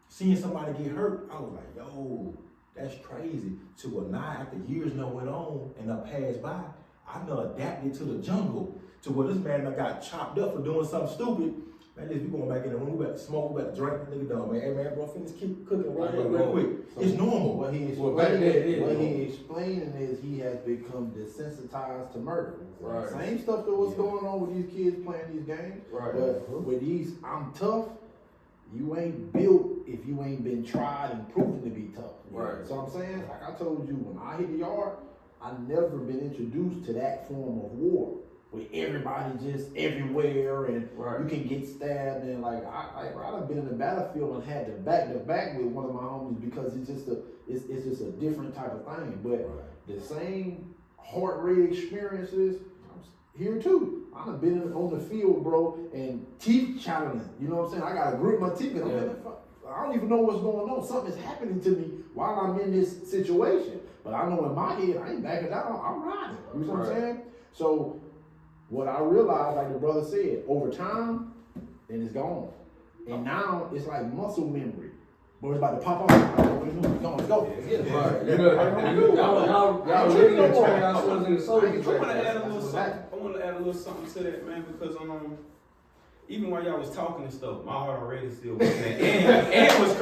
seeing somebody get hurt, I was like, yo, that's crazy. To what now, after years now went on and I passed by, I done adapted to the jungle. To where this man done got chopped up for doing something stupid. Man, listen, we going back in the room, we about to smoke, we about to drink, nigga done, man. Hey man, bro, finish keep cooking real quick. So it's normal. What he explaining is he has become desensitized to murder. Right. Same stuff that was going on with these kids playing these games. Right. But with these, I'm tough. You ain't built if you ain't been tried and proven to be tough. Right. So I'm saying, like I told you, when I hit the yard, I never been introduced to that form of war. Where everybody just everywhere and Right. you can get stabbed and like I done been in the battlefield and had to back with one of my homies because it's just a different type of thing. But the same heart rate experiences here too. I done been on the field, bro, and teeth challenging. You know what I'm saying? I gotta grit my teeth and I don't even know what's going on. Something is happening to me while I'm in this situation. But I know in my head, I ain't backing down. I'm riding. You know what I'm saying? So what I realized, like the brother said, over time, then it's gone. And now it's like muscle memory. But it's about to pop off. Let's go. Right. Y'all really gonna turn ourselves into soldiers. I want to add a little something. I want to add a little something to that, man, because even while y'all was talking and stuff, my heart already still was there. And what's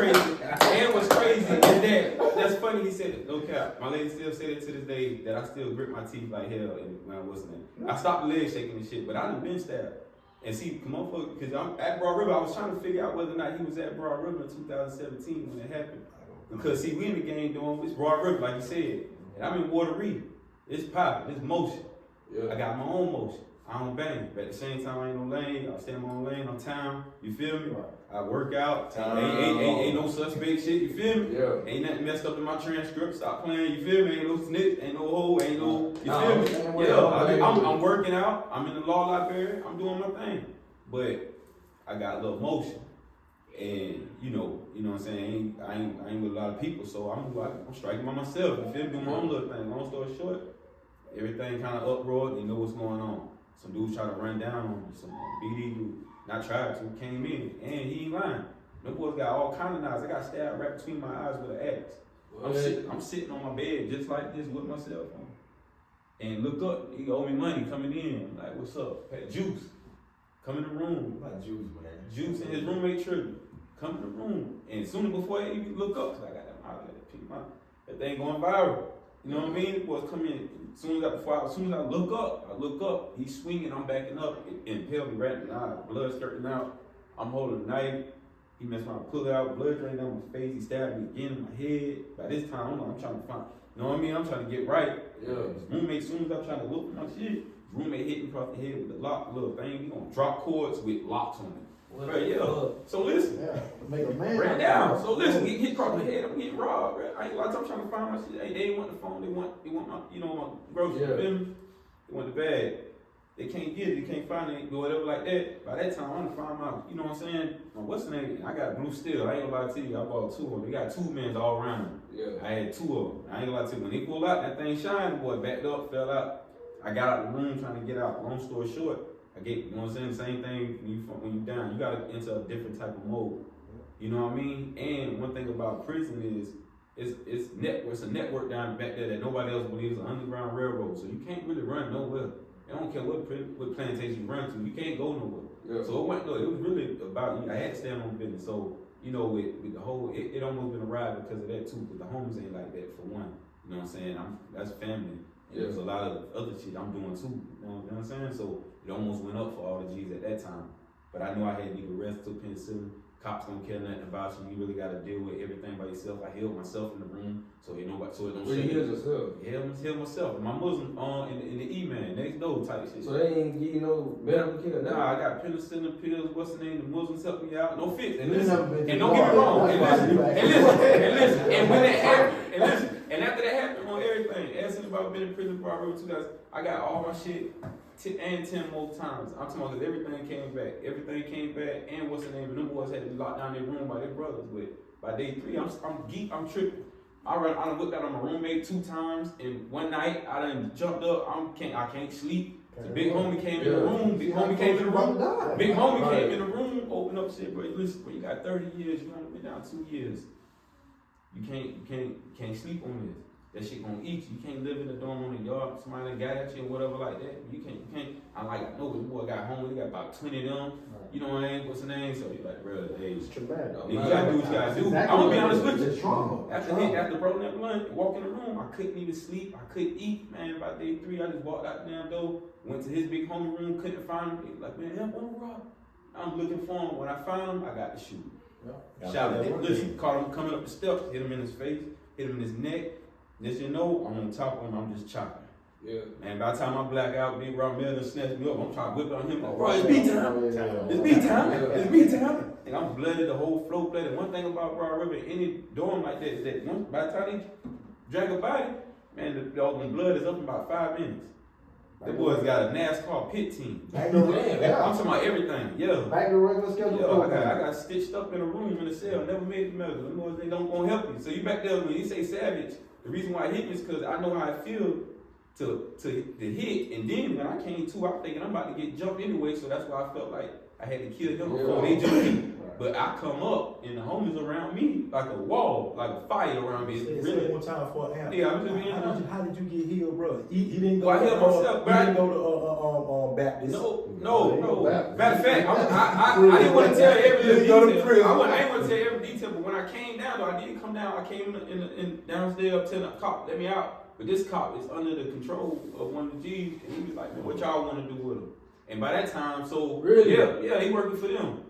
crazy is that's funny. He said it, no cap. My lady still said it to this day that I still grip my teeth like hell when I wasn't in. I stopped the leg shaking and shit, but I done been stabbed. And see, motherfucker, because I'm at Broad River, I was trying to figure out whether or not he was at Broad River in 2017 when it happened. Because see, we in the game doing it's Broad River, like you said, and I'm in Water Reef. It's popping, it's motion. Yeah. I got my own motion. I don't bang, but at the same time, I ain't no lane. I stay in my own lane. I'm town. You feel me? Right. I work out. Ain't no suspect shit. You feel me? Yeah. Ain't nothing messed up in my transcript. Stop playing. You feel me? Ain't no snitch. Ain't no hole. Ain't no. You feel me? Yeah. I'm working out. I'm in the law library. I'm doing my thing. But I got a little motion, and you know what I'm saying. I ain't with a lot of people, so I'm striking by myself. You feel me? Doing my own little thing. Long story short, everything kind of uproared. You know what's going on. Some dudes try to run down on me, some BD dude, not tried to, came in, and he ain't lying. Them boys got all kind of knives. I got stabbed right between my eyes with an axe. I'm sitting on my bed just like this with my cell phone. And look up, he owe me money coming in. I'm like, what's up? Hey, Juice, come in the room. Like Juice, man. Juice and his roommate Tribute, come in the room. And soon before I even look up, cause I got that thing going viral. You know what I mean? The boys come in. As soon as I look up, he's swinging, I'm backing up, it impaled me right in the eye, blood skirting out. I'm holding a knife, he messed around, pulled it out, blood draining down my face, he stabbed me again in my head. By this time, I'm trying to find, you know what I mean? I'm trying to get right. Yeah. His roommate, as soon as I'm trying to look for my shit, his roommate hit me across the head with the lock, little thing, he gonna drop cords with locks on it. Right, yeah. So listen, make a man ran down. So listen, get hit across the head. I'm getting robbed. Right? I ain't like I'm trying to find my shit. Hey, they want the phone. They want my, my groceries. Yeah. They want the bag. They can't get it. They can't find it. Whatever like that. By that time, I'm gonna find my, you know what I'm saying? What's the name? I got blue steel. I ain't gonna lie to you. I bought 2 of them. They got 2 men all around them. Yeah. I had 2 of them. I ain't gonna lie to you. When they pulled out, that thing shined. Boy, backed up, fell out. I got out the room trying to get out. Long story short. You know what I'm saying? Same thing when you down. You gotta enter a different type of mode. You know what I mean? And one thing about prison is it's a network down back there that nobody else believes, an underground railroad. So you can't really run nowhere. I don't care what plantation you run to, you can't go nowhere. Yeah. So it was really about I had to stand on business. So, with the whole it almost been a ride because of that too, because the homies ain't like that for one. You know what I'm saying? That's family. And there's a lot of other shit I'm doing too. You know what I'm saying? So it almost went up for all the G's at that time. But I knew I had to need a rest, took penicillin. Cops don't care nothing about you. You really got to deal with everything by yourself. I healed myself in the room, so it don't show you. Yourself? Heal myself. My Muslim in the E-man, next door type shit. So they ain't give you no medical care? Nah, I got penicillin pills, what's the name? The Muslims help me out. No fix. And listen, and don't get me wrong. And listen. And when that happened, and after that happened on everything, asking about being in prison for River 2000, I got all my shit and 10 more times. I'm talking about because everything came back. Everything came back, and what's the name? And them boys had to be locked down in their room by their brothers. But by day 3, I'm tripping. I looked out on my roommate 2 times, and one night I done jumped up. I can't sleep. The big homie came in the room. Big homie came in the room, opened up shit, bro. Listen, bro, you got 30 years. You only been down 2 years. You can't sleep on this. That shit gonna eat you. You can't live in the dorm on the yard. Somebody that got at you or whatever like that. You can't. I know this boy got home. He got about 20 of them. You know what I mean? What's the name? So you like, bro, hey, it's traumatic. You gotta do what you gotta do. I'm gonna be honest with you. Trauma. After rolling that blunt, walk in the room, I couldn't even sleep. I couldn't eat, man. By day 3, I just walked out the damn door, went to his big homie room, couldn't find him. He was like, man, help on Rob. I'm looking for him. When I found him, I got the shoot. Shouted, listen, caught him coming up the steps, hit him in his face, hit him in his neck. This I'm on top of him, I'm just chopping. Yeah. And by the time I black out, Big Rob Melvin snatched me up, I'm trying to whip on him like, bro, it's me time. It's me time. And I'm blooded, the whole floor blooded. One thing about Broad River, any dorm like that, is that by the time they drag a body, man, the blood is up in about 5 minutes. That boy's got a NASCAR pit team. I'm talking about everything. Yeah. Back to regular schedule. I got stitched up in a room in a cell. Never made the medical. Them boys, they don't gonna help you. So you back there when you say savage. The reason why I hit me is because I know how I feel to hit, and then when I came to, I'm thinking I'm about to get jumped anyway, so that's why I felt like I had to kill them before they jumped me. But I come up and the homies around me like a wall, like a fire around me. Say Really, one time for an answer. yeah, I'm just being honest. How did you get healed, bro? He didn't go. Well, I healed myself, but he didn't go to Baptist. No. Matter of fact, I didn't want to tell every You little go to detail. prison. I didn't want to tell every detail, but when I came down, though, I did come down. I came in downstairs, telling the cop, let me out. But this cop is under the control of one of the G's, and he was like, man, what y'all want to do with him? And by that time, so Really? yeah, he working for them.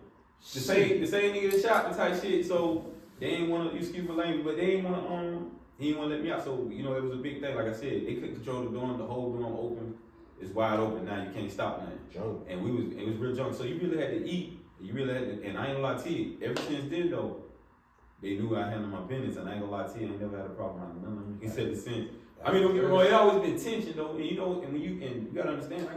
The same nigga that shot the type shit. So they ain't want to, excuse my language, but they ain't want to he didn't want to let me out. So it was a big thing. Like I said, they couldn't control the door. The whole door open. It's wide open now. You can't stop nothing. Junk. And it was real junk. So you really had to eat. You really had to, and I ain't gonna lie to you. Ever since then though, they knew I handled my business, and I ain't gonna lie to you. I ain't never had a problem with none of them. He said the sense. I mean, don't get me wrong. It always been tension though, and and when you gotta understand, I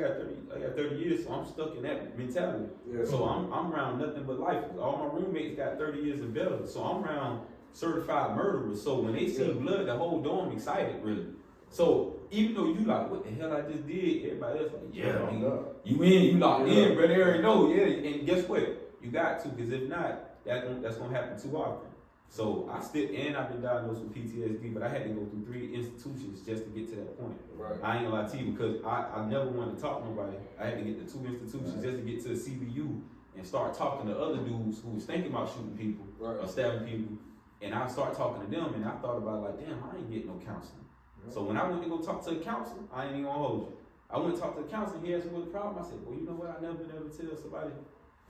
got 30 years, so I'm stuck in that mentality. Yeah. So I'm around nothing but life. All my roommates got 30 years and better, so I'm around certified murderers. So when they see blood, the whole dorm excited really. So even though you like, what the hell I just did, everybody else like, yeah, nigga, you locked in, bro. They already know, yeah. And guess what? You got to, because if not, that's gonna happen too often. So I've been diagnosed with PTSD, but I had to go through 3 institutions just to get to that point. Right. I ain't gonna lie to you because I never wanted to talk to nobody. I had to get to 2 institutions just to get to the CBU and start talking to other dudes who was thinking about shooting people or stabbing people. And I started talking to them, and I thought about like, damn, I ain't getting no counseling. So when I went to go talk to a counselor, I ain't even gonna hold you. I went to talk to the counselor, he asked me what the problem. I said, well, you know what? I never been able to tell somebody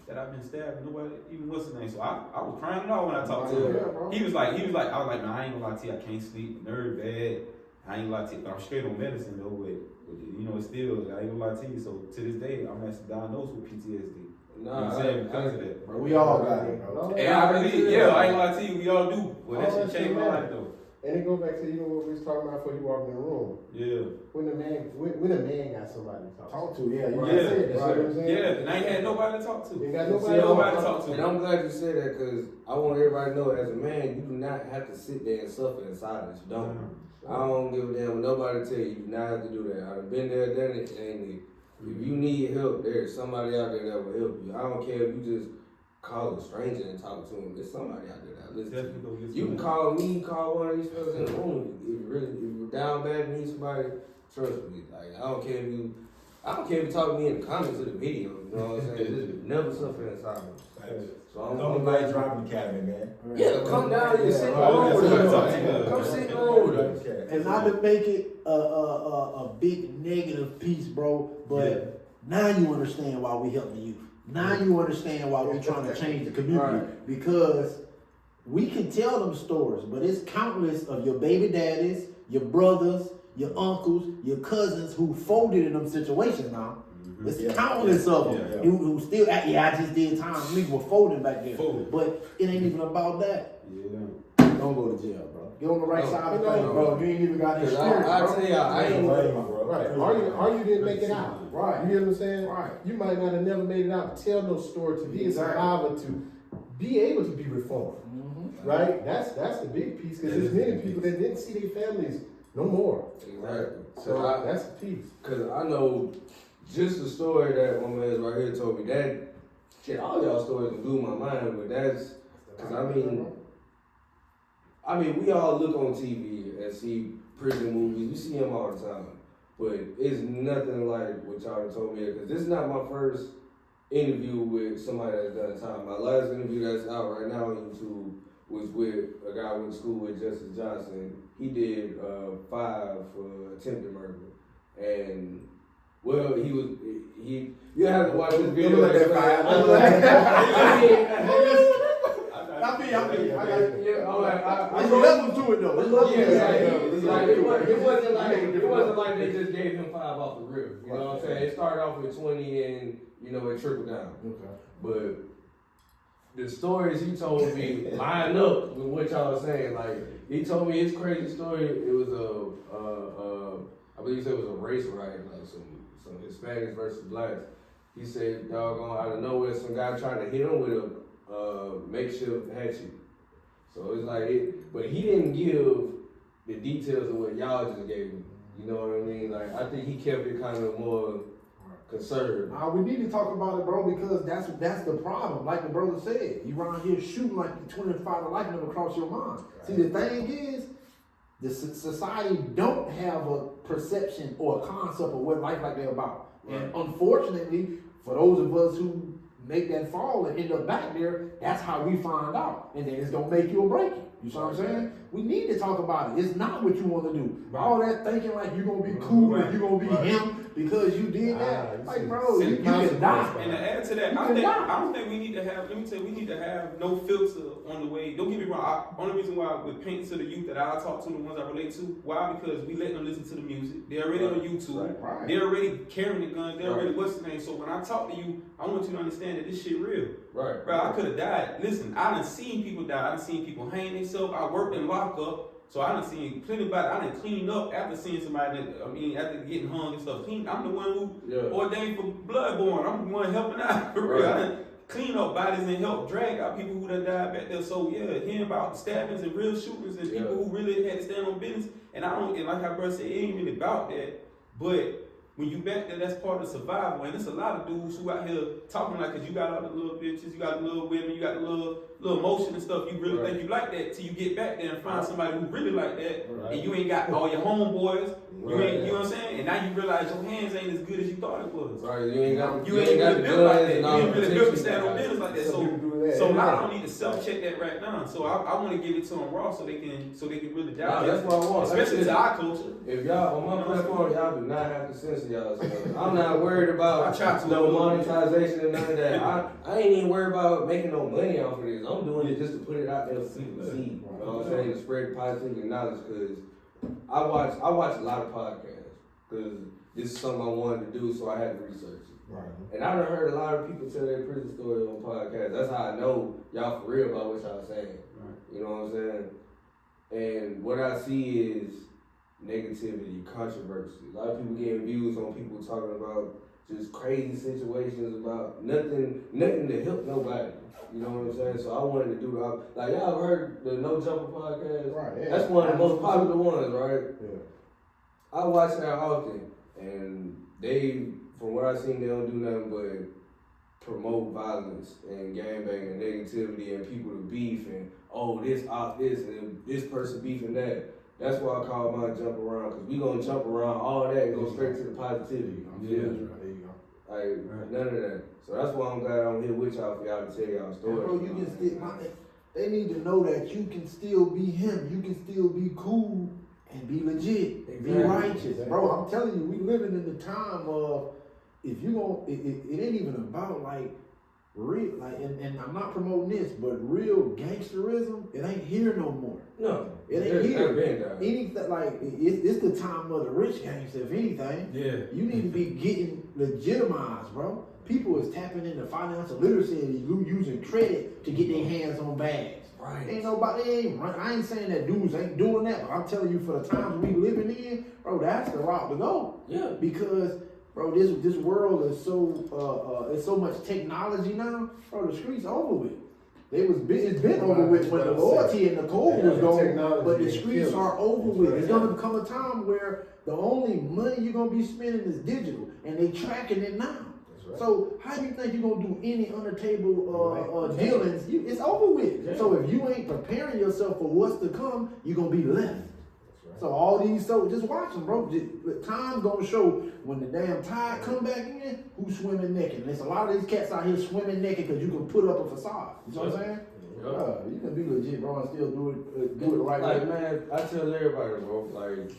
that I've been stabbed. Nobody even what's his name. So I was crying it out when I talked to him. He was like, I was like, man, I ain't gonna lie to you, I can't sleep, nerve bad. I ain't gonna lie to you, but I'm straight on medicine though. But it's still, I ain't gonna lie to you. So to this day, I'm actually diagnosed with PTSD. Nah, because of that. Bro, we all got it, bro. And I really, I ain't gonna lie to you, we all do. Well, that shit changed my life though. And it goes back to what we was talking about before you walked in the room. Yeah. When a man got somebody to Talk to, yeah. You Right. just said that. Right. You know what I'm saying? Yeah, and I ain't had nobody to talk to. You got nobody to talk to. And I'm glad you said that because I want everybody to know as a man, you do not have to sit there and suffer in silence. You don't. I don't give a damn what nobody tell you. You do not have to do that. I've been there, done it, and if you need help, there's somebody out there that will help you. I don't care if you just call a stranger and talk to him. There's somebody out there that listen to you. You can call me, call one of these fellas in the room. If you're down bad and need somebody, trust me. Like I don't care if you talk to me in the comments of the video. You know what I'm saying? Just never suffer in silence. So I'm glad driving academy, man. Yeah, come down here, sit in the room with us. Come sit in the room with us. And not to make it a big negative piece, bro, but now you understand why we help the youth. Now you understand why we're trying to change the community. Because we can tell them stories, but it's countless of your baby daddies, your brothers, your uncles, your cousins who folded in them situations now. It's countless of them who still, I just did time. Niggas were folding back then. But it ain't even about that. Don't go to jail, bro. Get on the right side of the thing, bro. You ain't even got that experience, I tell y'all, I ain't Right. Or you didn't make it out. Right. You hear what I'm saying? Right. You might not have never made it out. Tell no story to be a survivor, to be able to be reformed. Right? That's the big piece because there's many people that didn't see their families no more. Exactly. So that's the piece. Because I know just the story that one man right here told me, that shit, all y'all stories blew my mind, but that's because I mean, we all look on TV and see prison movies. We see them all the time. But it's nothing like what y'all told me. Because this is not my first interview with somebody that's done time. My last interview that's out right now on YouTube was with a guy I went to school with, Justice Johnson. He did 5 for attempted murder. And, well, you have to watch this video. There's levels to it though. It wasn't like they just gave him 5 off the rip. You know what I'm saying? It started off with 20 and it trickled down. Okay. But the stories he told me line up with what y'all was saying. Like he told me his crazy story. It was I believe he said it was a race riot, like some Hispanics versus blacks. He said, doggone, out of nowhere, some guy tried to hit him with a makeshift hatchet. So it's like but he didn't give the details of what y'all just gave him. You know what I mean? Like, I think he kept it kind of more conservative. We need to talk about it, bro, because that's the problem. Like the brother said, you around here shooting like you 25 to life never cross your mind. Right. See, the thing is, the society don't have a perception or a concept of what life like they're about. Right. And unfortunately, for those of us who make that fall and end up back there, that's how we find out. And then it's gonna make you or break you. You see what I'm saying? We need to talk about it. It's not what you want to do. Right. All that thinking like you're gonna be cool and you're gonna be him because you did that. Like, bro, you can die. And to add to that, I don't think we need to have, let me tell you, we need to have no filter on the way. Don't get me wrong, only reason why we're painting to the youth that I talk to, the ones I relate to, why? Because we let them listen to the music. They're already on YouTube. Right. They're already carrying the guns. They're already what's the name. So when I talk to you, I want you to understand that this shit real. Right. Bro, I could have died. Listen, I done seen people die. I done seen people hang themselves. I worked in lockup. So I done seen plenty about it. I done cleaned up after seeing somebody that, after getting hung and stuff. I'm the one who ordained for bloodborne. I'm the one helping out for real. I done clean up bodies and help drag out people who done died back there. So hearing about stabbings and real shootings and people who really had to stand on business. And like our brother said, it ain't really about that. But when you back there, that's part of survival. And there's a lot of dudes who out here talking like, cause you got all the little bitches, you got the little women, you got the little motion and stuff. You really think you like that till you get back there and find somebody who really like that. And you ain't got all your homeboys. You ain't, you know what I'm saying? And now you realize your hands ain't as good as you thought it was. Right, you ain't got really built like that. You ain't really built to stand on business like that. So a lot of them need to self-check that right now. So I want to give it to them raw so they can really dive. That's what I want. Especially to our culture. If y'all on my platform, y'all do not have to censor y'all stuff. I'm not worried about no monetization and none of that. I ain't even worried about making no money off of this. I'm doing it just to put it out there for people to see. You know what I'm saying? To spread positive knowledge, because I watch a lot of podcasts because this is something I wanted to do, so I had to research it. Right. And I done heard a lot of people tell their prison story on podcasts. That's how I know y'all for real about what y'all saying. Right. You know what I'm saying? And what I see is negativity, controversy. A lot of people getting views on people talking about just crazy situations about nothing to help nobody. You know what I'm saying? So I wanted to do like y'all heard the No Jumper podcast? Right. Yeah. That's one of the most popular ones, right? Yeah. I watch that often, and they, from what I've seen, they don't do nothing but promote violence and gangbanging and negativity and people to beef and this and this person beefing that. That's why I call mine jump around, because we gonna jump around all that and go straight to the positivity. There you go. Like none of that. So that's why I'm glad I'm here with y'all for y'all to tell y'all stories. Bro, you can still. They need to know that you can still be him. You can still be cool and be legit, be righteous, bro. I'm telling you, we living in the time of if you gonna. It ain't even about like real, like, and I'm not promoting this, but real gangsterism. It ain't here no more. No, it ain't here. Anything like it's the time of the rich gangster. If anything, you need to be getting legitimized, bro. People is tapping into financial literacy and using credit to get their hands on bags. Right. Ain't nobody, I ain't saying that dudes ain't doing that, but I'm telling you, for the times we living in, bro, that's the route to go. Yeah. Because, bro, this world is so it's so much technology now, bro. The streets over with. It's been over with when the loyalty and the code was going, but the streets are over with. It's gonna become a time where the only money you're gonna be spending is digital, and they tracking it now. Right. So how do you think you're gonna do any under table dealings? It's over with. Yeah. So if you ain't preparing yourself for what's to come, you're gonna be left. Right. So all these, just watch them, bro. Time's gonna show when the damn tide come back in, who's swimming naked. And there's a lot of these cats out here swimming naked because you can put up a facade. You know what I'm saying? Yeah. You can be legit, bro, and still do it the right way. Like, man, I tell everybody, bro, like,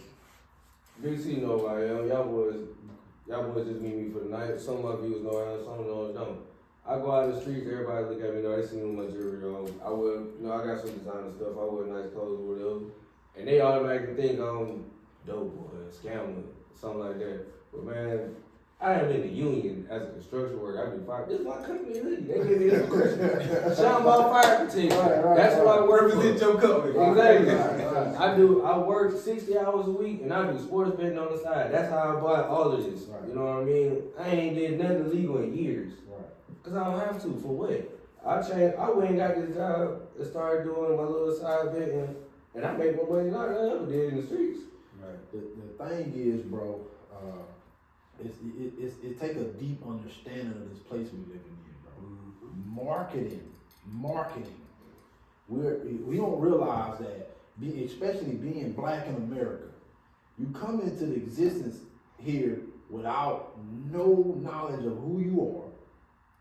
Big C know who I am. Y'all boys just meet me for the night. Some of you know, some don't. I go out in the streets, everybody look at me, they see me with my jewelry on. I got some designer stuff, I wear nice clothes or whatever. And they automatically think I'm dope boy, scammer, something like that. But man, I am in the union as a construction worker. I do fire. This is my company hoodie. They give me this question. Sean Ball Fire Protection. That's what I work for. Represent your company. Exactly. I work 60 hours a week and I do sports betting on the side. That's how I buy all of this. Right. You know what I mean? I ain't did nothing illegal in years. Right. Cause I don't have to. For what? I went and got this job and started doing my little side betting, and I make more money than I ever did in the streets. Right. The thing is, bro, it take a deep understanding of this place we live in, bro. Marketing. We don't realize that, especially being black in America, you come into the existence here without no knowledge of who you are,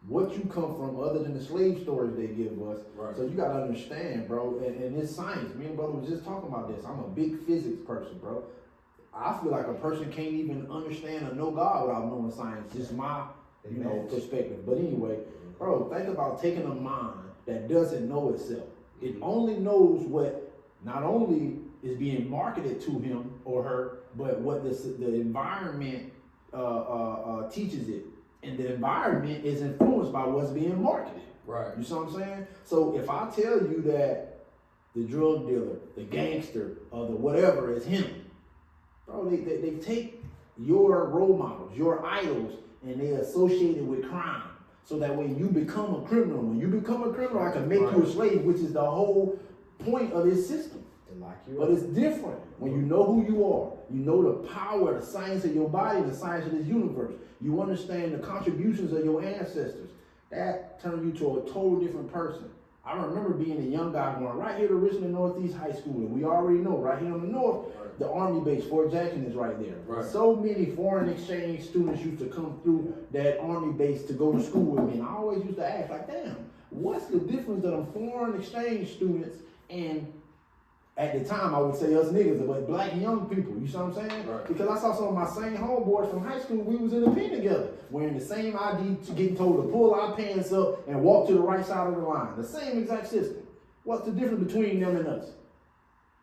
what you come from, other than the slave stories they give us. Right. So you gotta understand, bro, and it's science. Me and brother was just talking about this. I'm a big physics person, bro. I feel like a person can't even understand or know God without knowing science. Just my, perspective. But anyway, bro, think about taking a mind that doesn't know itself. It only knows what not only is being marketed to him or her, but what the environment teaches it. And the environment is influenced by what's being marketed. Right. You see what I'm saying? So if I tell you that the drug dealer, the gangster, or the whatever is him, bro, they take your role models, your idols, and they associate it with crime. So that when you become a criminal, I can make you a slave, which is the whole point of this system. But it's different when you know who you are. You know the power, the science of your body, the science of this universe. You understand the contributions of your ancestors. That turns you to a total different person. I remember being a young guy going right here to Richmond Northeast High School, and we already know right here on the north, the Army base, Fort Jackson is right there. Right. So many foreign exchange students used to come through that Army base to go to school with me, and I always used to ask, like, damn, what's the difference of them foreign exchange students and, at the time, I would say us niggas, but black and young people, you see what I'm saying? Right. Because I saw some of my same homeboys from high school, we was in the pen together, wearing the same ID, getting told to pull our pants up and walk to the right side of the line. The same exact system. What's the difference between them and us?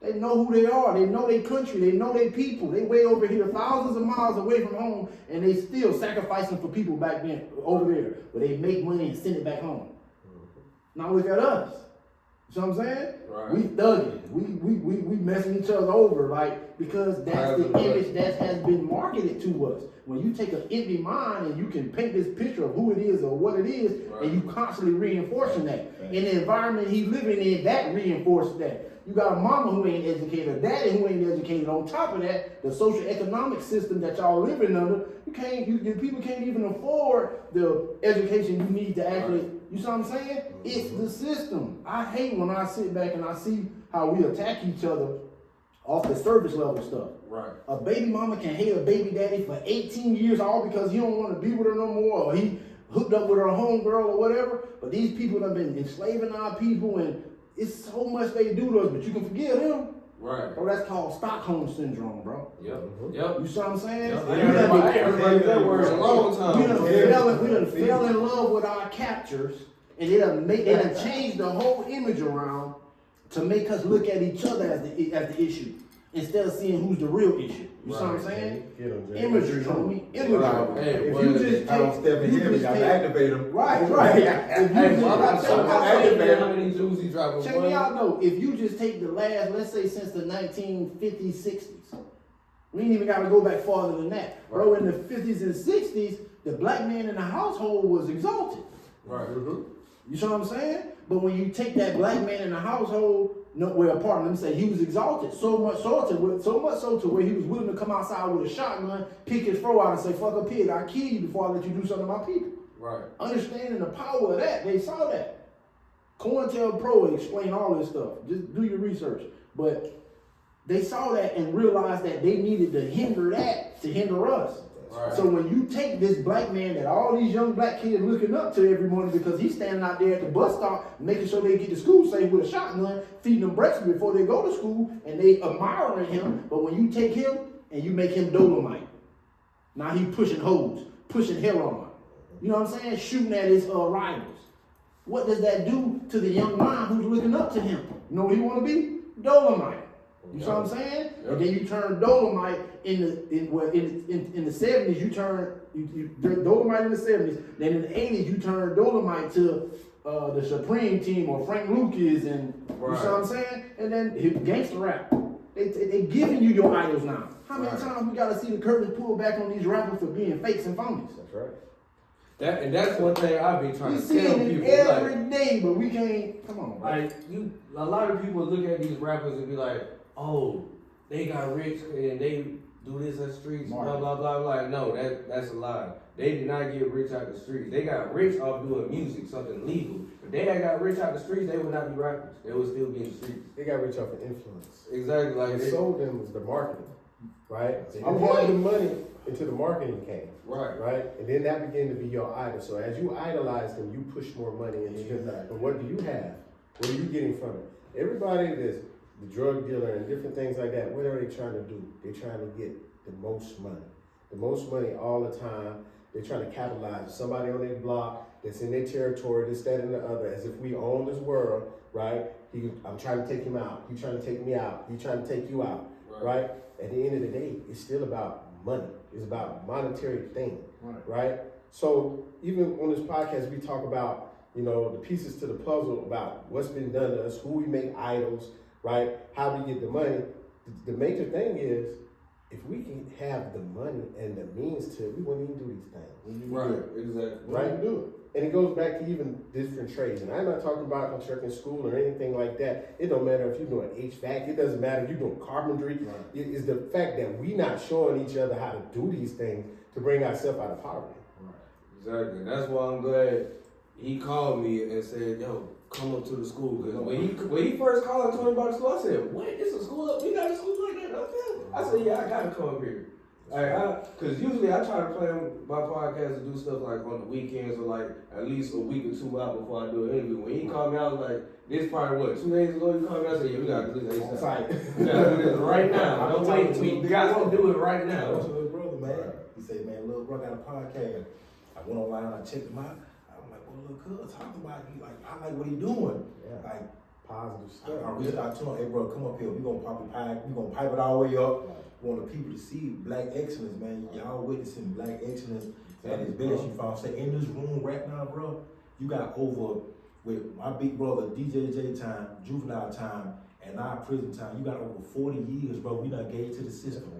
They know who they are, they know their country, they know their people. They way over here thousands of miles away from home, and they still sacrificing for people back then over there, where they make money and send it back home. Now look at us. You know what I'm saying? Right. We thugging. We messing each other over, like, because that's the image that has been marketed to us. When you take an empty mind and you can paint this picture of who it is or what it is, right, and you constantly reinforcing that. In the environment he's living in, that reinforces that. You got a mama who ain't educated, a daddy who ain't educated. On top of that, the social economic system that y'all living under, people can't even afford the education you need to actually, you see what I'm saying? It's the system. I hate when I sit back and I see how we attack each other off the surface level stuff. Right. A baby mama can hate a baby daddy for 18 years all because he don't want to be with her no more, or he hooked up with her homegirl or whatever. But these people have been enslaving our people, and it's so much they do to us, but you can forgive them. Right. Bro, that's called Stockholm syndrome, bro. Yep. You see what I'm saying? Yep. We done that word a long time. we done fell in love with our captors, and they done changed the whole image around to make us look at each other as the issue, instead of seeing who's the real issue. You see what I'm saying? Imagery, homie. Imagery. If you just I don't step in here, we gotta activate them. Right. How many Jews he dropping? Check me out though. If you just take the last, let's say since the 1950s, 60s, we ain't even got to go back farther than that. Bro, in the 50s and 60s, the black man in the household was exalted. Right. You see what I'm saying? But when you take that black man in the household, let me say he was exalted so much so to where he was willing to come outside with a shotgun, pick his throat out and say, "Fuck a pig, I'll kill you before I let you do something to my people." Right. Understanding the power of that, they saw that. COINTELPRO explain all this stuff. Just do your research. But they saw that and realized that they needed to hinder that to hinder us. Right. So when you take this black man that all these young black kids looking up to every morning because he's standing out there at the bus stop making sure they get to school safe with a shotgun, feeding them breakfast before they go to school, and they admiring him. But when you take him and you make him Dolomite, now he pushing hoes, pushing heroin. You know what I'm saying? Shooting at his rivals. What does that do to the young mind who's looking up to him? You know what he want to be? Dolomite. You see what I'm saying? Yep. And then you turn Dolomite in the 70s. You turn Dolomite in the 70s. Then in the 80s, you turn Dolomite to the Supreme Team or Frank Lucas, and you see what I'm saying? And then gangster rap. They giving you your idols now. How many times we gotta see the curtains pulled back on these rappers for being fakes and phonies? That's right. And that's one thing I've been trying to tell people. Every day, but we can't. Come on, bro. Like a lot of people look at these rappers and be like, "Oh, they got rich and they do this in the streets, Market. blah, blah, blah, blah. No, that's a lie. They did not get rich out the streets. They got rich off doing music, something legal. If they had got rich out the streets, they would not be rappers. They would still be in the streets. They got rich off of influence. Exactly. Like, What they, sold them was the marketing, right? They I'm didn't have right. the money until the marketing came, right. right? And then that began to be your idol. So as you idolize them, you push more money into them. Exactly. But what do you have? What are you getting from it? Everybody that's the drug dealer and different things like that, what are they trying to do? They're trying to get the most money. The most money all the time. They're trying to capitalize. Somebody on their block that's in their territory, this, that, and the other, as if we own this world, right? I'm trying to take him out. He's trying to take me out. He's trying to take you out, right? At the end of the day, it's still about money. It's about monetary thing, right? So even on this podcast, we talk about, you know, the pieces to the puzzle about what's been done to us, who we make idols, right? How we get the money. The major thing is, if we can have the money and the means to, we wouldn't even do these things. Right, exactly. Right? Do it. And it goes back to even different trades. And I'm not talking about constructing school or anything like that. It don't matter if you're doing HVAC. It doesn't matter if you're doing carpentry. Right. It is the fact that we not showing each other how to do these things to bring ourselves out of poverty. Exactly. That's why I'm glad he called me and said, yo, come up to the school. Because when he first called and told me about the school, I said, what? It's a school up? We got a school like that up there? I said, yeah, I got to come up here. Because usually I try to plan my podcast to do stuff like on the weekends or like at least a week or two out before I do an interview. When he called me, I was like, this probably what, 2 days ago you called me? I said, yeah, we got to do this ASAP. We got to do this right now. Don't wait. We got to do it right I now. was a little brother, man. He said, man, little brother got a podcast. I went online, I checked him out. I'm like, well, look, cuz, talk about it. He like, I like what he doing. Yeah. Like, Positive I stuff. reached out to him, hey, bro, come up here. We gonna pop a pipe. We gonna pipe it all the way up. We want the people to see black excellence, man. Y'all witnessing black excellence at its best. You found, say, in this room right now, bro, you got over, with my big brother, DJJ time, juvenile time, and our prison time, you got over 40 years, bro. We done gave to the system.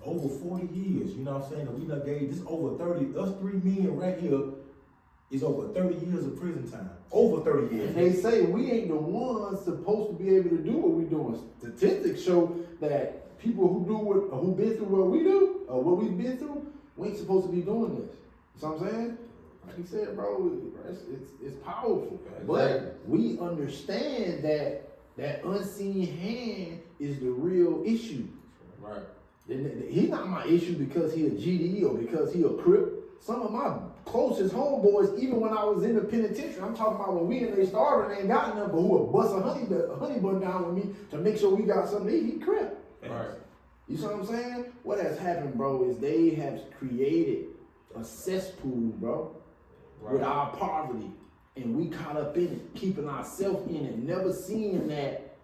Over 40 years, you know what I'm saying? And we done gave this over 30, us 3 men right here is over 30 years of prison time. Over 30 years. And they say we ain't the ones supposed to be able to do what we're doing. Statistics show that people who do what, who been through what we do, or what we've been through, we ain't supposed to be doing this. You know what I'm saying? Like he said, bro, it's powerful. But we understand that that unseen hand is the real issue. Right. He's not my issue because he a GD or because he a Crip. Some of my closest homeboys, even when I was in the penitentiary, I'm talking about when we in there starving and ain't got nothing, but who would bust a honey bun down with me to make sure we got something to eat, he Crip. Right. You see what I'm saying? What has happened, bro, is they have created a cesspool, bro, with our poverty. And we caught up in it, keeping ourselves in it, never seeing that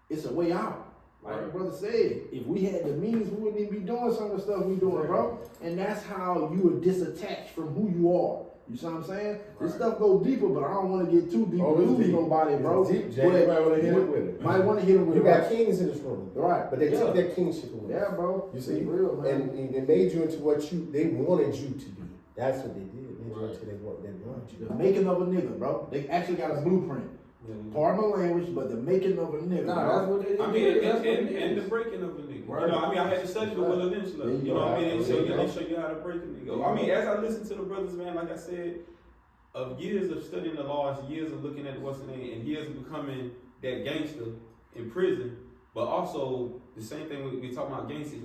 it's a way out. Like the brother said, if we had the means, we wouldn't even be doing some of the stuff we doing, bro. And that's how you are disattached from who you are. You see what I'm saying? This stuff goes deeper, but I don't want to get too deep to lose nobody, bro. Deep, Jay. You might want to hit it with it. Might want to hit it with it. You got kings in this room. Right. But they took that kingship away. Yeah, bro. You see? It's real, man. And they made you into what they wanted you to be. That's what they did. Made you into what they wanted you to The be. making of a nigga, bro. They actually got a blueprint. Pardon my language, but the making of a nigga. Nah, bro. that's what they did. I mean, and the breaking of a nigga. Right. You know, I mean, I had to study the Will eventually. You know what I mean? They show you how to break a nigga. I mean, as I listen to the brothers, man, like I said, of years of studying the laws, years of looking at what's the name, and years of becoming that gangster in prison, but also the same thing we talking about gangster.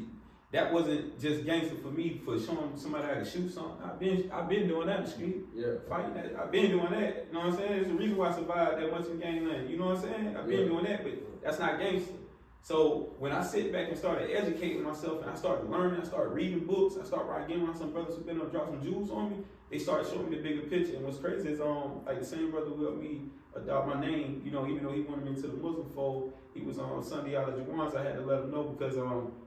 That wasn't just gangster for me for showing somebody how to shoot something. I've been doing that in the street. Yeah. Fighting that. I've been doing that. You know what I'm saying? There's a reason why I survived that much in gangland. You know what I'm saying? I've been doing that, but that's not gangster. So when I sit back and started educating myself and I started learning, I started reading books, I started getting around some brothers who've been able to drop some jewels on me, they started showing me the bigger picture. And what's crazy is like the same brother who helped me adopt my name, you know, even though he wanted me into the Muslim fold, he was on Sunday out of Jawans. I had to let him know because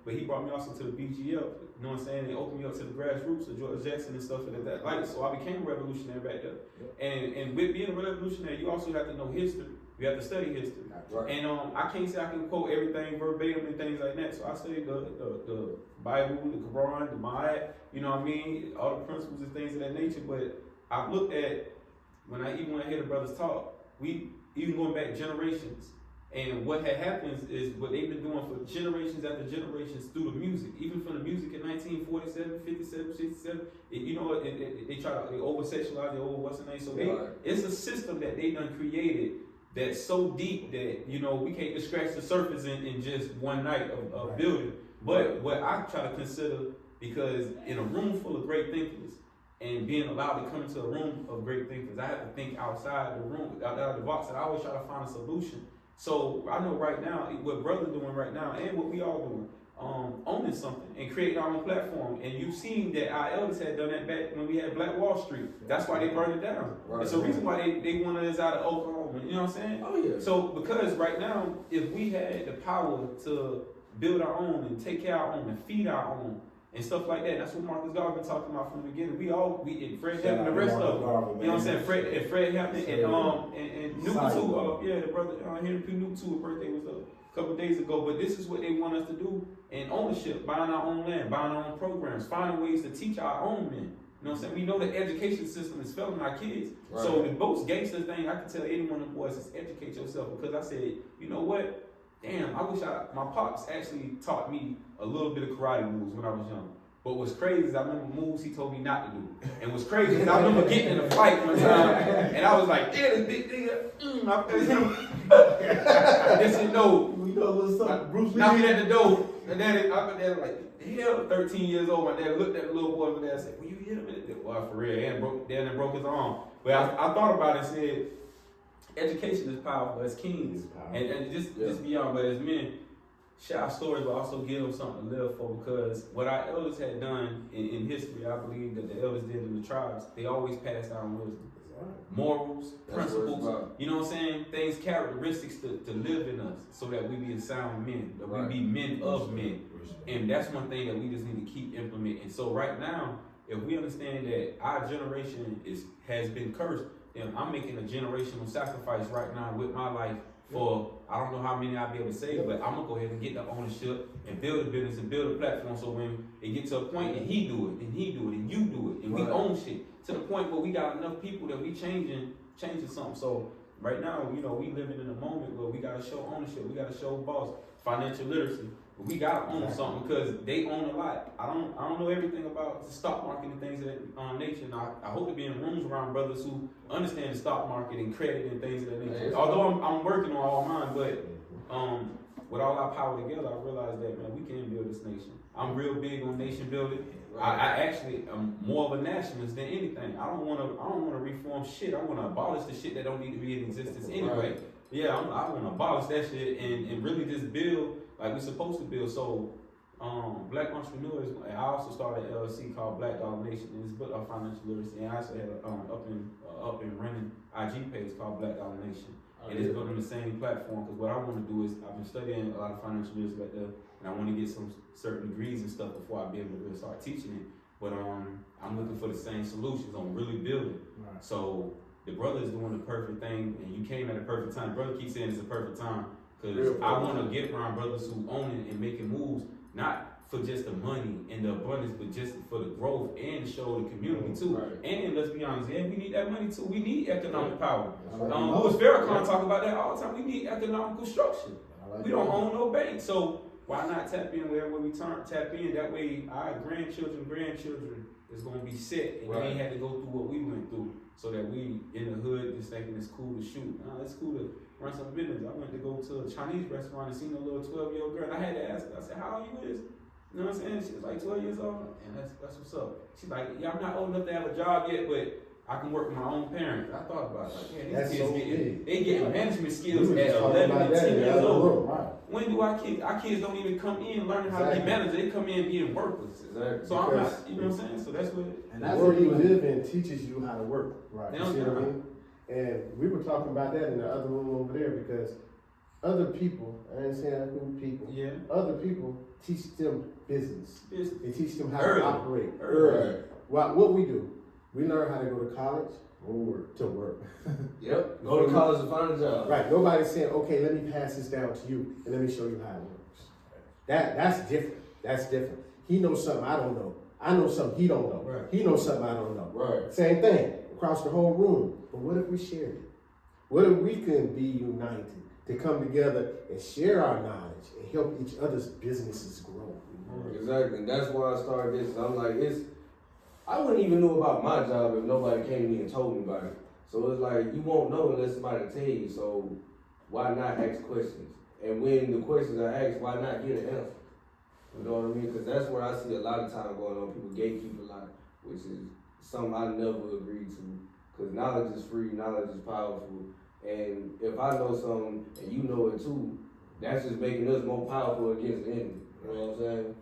but he brought me also to the BGF, you know what I'm saying? They opened me up to the grassroots of George Jackson and stuff like that. Like, so I became a revolutionary back there. And with being a revolutionary, you also have to know history. You have to study history. Right. And I can't say I can quote everything verbatim and things like that. So I study the Bible, the Quran, the Ma'at, you know what I mean? All the principles and things of that nature. But I've looked at, when I hear the brothers talk, we even going back generations, And what had happened is what they've been doing for generations after generations through the music, even from the music in 1947, 57, 67. They try to over sexualize, they over what's the name. So it's a system that they done created that's so deep that we can't just scratch the surface in just one night of building. But what I try to consider, because in a room full of great thinkers and being allowed to come into a room of great thinkers, I have to think outside the room, outside the box, and I always try to find a solution. So I know right now, what brother's doing right now, and what we all doing, owning something and creating our own platform. And you've seen that our elders had done that back when we had Black Wall Street. That's why they burned it down. Right. It's a reason why they wanted us out of Oklahoma. You know what I'm saying? Oh yeah. So because right now, if we had the power to build our own and take care of our own and feed our own and stuff like that, that's what Marcus Garvey been talking about from the beginning. We Fred Hampton, the rest of them. You know what I'm saying? Fred Hampton and Newton too. The brother Henry P. Newton too. His birthday was a couple of days ago. But this is what they want us to do in ownership, buying our own land, buying our own programs, finding ways to teach our own men. You know what I'm saying? We know the education system is failing our kids. Right. So the most gangster thing I can tell any one of the boys is educate yourself, because I said, you know what? Damn, I wish my pops actually taught me a little bit of karate moves when I was young. But what's crazy is I remember moves he told me not to do. And what's crazy is I remember getting in a fight one time, and I was like, yeah, this big nigga, I feel him. I said, no. Bruce Lee. Knocked at the door. And then I was there like, hell, 13 years old. My dad looked at the little boy over there and said, will you hit him? Well, for real. And broke his arm. But I thought about it and said, education is powerful as kings. And just beyond, but as men, share our stories, but also give them something to live for, because what our elders had done in history, I believe that the elders did in the tribes, they always passed down wisdom. Morals, principles, you know what I'm saying? Things, characteristics to live in us so that we be sound men, that we be men of men. And that's one thing that we just need to keep implementing. So right now, if we understand that our generation has been cursed, then I'm making a generational sacrifice right now with my life for, I don't know how many I'll be able to save, but I'm gonna go ahead and get the ownership and build a business and build a platform, so when it gets to a point and he do it, and he do it, and you do it, and we own shit, to the point where we got enough people that we changing something. So right now, we living in a moment where we gotta show ownership, we gotta show boss, financial literacy. We gotta own something, because they own a lot. I don't know everything about the stock market and things of that nature. I hope to be in rooms around brothers who understand the stock market and credit and things of that nature. Although I'm working on all mine, but with all our power together, I realized that, man, we can build this nation. I'm real big on nation building. I actually am more of a nationalist than anything. I don't want to reform shit. I want to abolish the shit that don't need to be in existence anyway. Right. Yeah, I want to abolish that shit and really just build like we're supposed to build. So, Black entrepreneurs. I also started an LLC called Black Dollar Nation, and it's built on financial literacy. And I also had up and running IG page called Black Dollar Nation, and it's built on the same platform. Because what I want to do is, I've been studying a lot of financial literacy back there, and I want to get some certain degrees and stuff before I be able to really start teaching it. But I'm looking for the same solutions on really building. Right. So the brother is doing the perfect thing, and you came at a perfect time. Brother keeps saying it's a perfect time. Because I want to get around brothers who own it and making moves, not for just the money and the abundance, but just for the growth and to show the community too. Right. And let's be honest, we need that money too. We need economic power. Louis Farrakhan talk about that all the time. We need economical structure. We don't own no bank, so why not tap in wherever we tap in? That way, our grandchildren is going to be set, and they ain't had to go through what we went through, so that we in the hood just thinking it's cool to shoot. It's cool to run some business. I went to go to a Chinese restaurant and seen a little 12-year-old girl, and I had to ask her, I said, how old you is? You know what I'm saying? She was like 12 years old, and that's what's up. She's like, yeah, I'm not old enough to have a job yet, but I can work with my own parents. I thought about it, like, man, these kids getting management skills at 11 and 10 years old. Right. When do our kids don't even come in learning how to be managers, they come in being workers. Exactly. So I'm not, you know what I'm saying? So that's what. And the world you live in teaches you how to work. Right. You see what I mean? And we were talking about that in the other room over there, because other people, I ain't saying other people, other people teach them business. They teach them how to operate early. What we do, we learn how to go to college to work. Yep, go to college to find a job. Right, nobody's saying, okay, let me pass this down to you and let me show you how it works. That's different. That's different. He knows something I don't know. I know something he don't know. Right. He knows something I don't know. Right. Same thing across the whole room. But what if we shared it? What if we can be united to come together and share our knowledge and help each other's businesses grow. Exactly, and that's why I started this. I'm like, I wouldn't even know about my job if nobody came to me and told me about it. So it's like, you won't know unless somebody tell you, so why not ask questions? And when the questions are asked, why not get an answer? You know what I mean? Because that's where I see a lot of time going on. People gatekeep a lot, which is something I never agreed to. Because knowledge is free, knowledge is powerful. And if I know something and you know it too, that's just making us more powerful against the enemy. You know what I'm saying?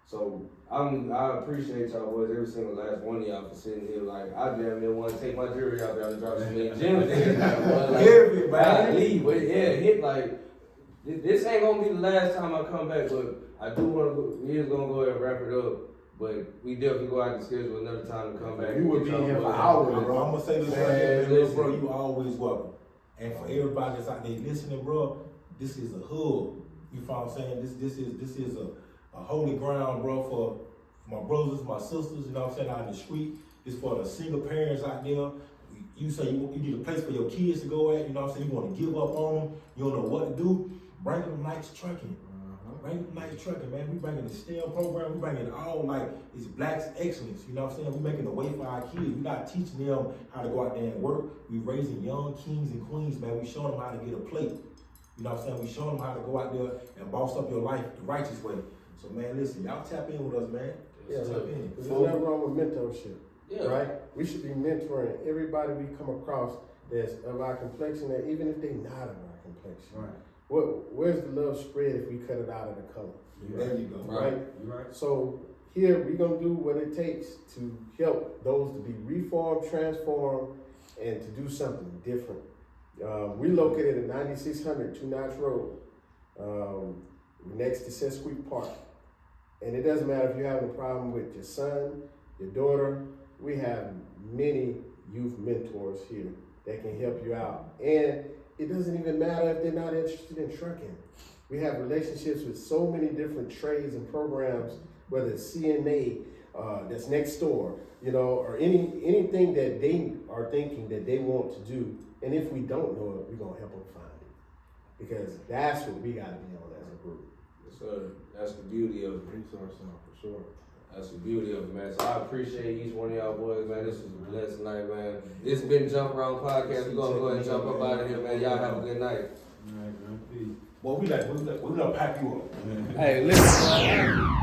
So I appreciate y'all boys, every single last one of y'all for sitting here. Like, I damn near want to take my jewelry out there and drop some gems in. Like, leave. But yeah, hit like, this ain't gonna be the last time I come back, but I do want to, we is gonna go ahead and wrap it up. But we definitely go out and schedule another time to come back. You would be here for Bro, hours. I'm gonna say this Man, right here, listen. bro. You always welcome. And for everybody that's out there listening, bro, this is a hub. You know what I'm saying? This is a holy ground, bro, for my brothers, my sisters. You know what I'm saying? Out in the street. It's for the single parents out there. You say you need a place for your kids to go at. You know what I'm saying? You want to give up on them. You don't know what to do. Bring them nights trucking. Bring them nights trucking, man. We bringing the STEM program. We bringing it all like it's Black's excellence. You know what I'm saying? We making the way for our kids. We not teaching them how to go out there and work. We raising young kings and queens, man. We showing them how to get a plate. You know what I'm saying? We showing them how to go out there and boss up your life the righteous way. So, man, listen, y'all tap in with us, man. Yeah, Tap in. there's nothing wrong with mentorship, Yeah. right? We should be mentoring everybody we come across that's of our complexion, that even if they not of our complexion. Right. Where's the love spread if we cut it out of the color? There you go. Right? You right. So here we're gonna do what it takes to help those to be reformed, transformed, and to do something different. We located at 9600 Two Notch Road, next to Sesquique Park. And it doesn't matter if you're having a problem with your son, your daughter. We have many youth mentors here that can help you out. And it doesn't even matter if they're not interested in trucking. We have relationships with so many different trades and programs, whether it's CNA, that's next door, you know, or anything that they are thinking that they want to do. And if we don't know it, we're gonna help them find it. Because that's what we gotta be on as a group. Yes, sir. That's the beauty of it. Resource for sure. That's the beauty of it, man. So I appreciate each one of y'all boys, man. This was a blessed night, man. This has been Jump Around Podcast. We're gonna go ahead and jump up out of here, man. Y'all have a good night. All right, man. Peace. Well, we gonna pack you up. Hey, listen, man.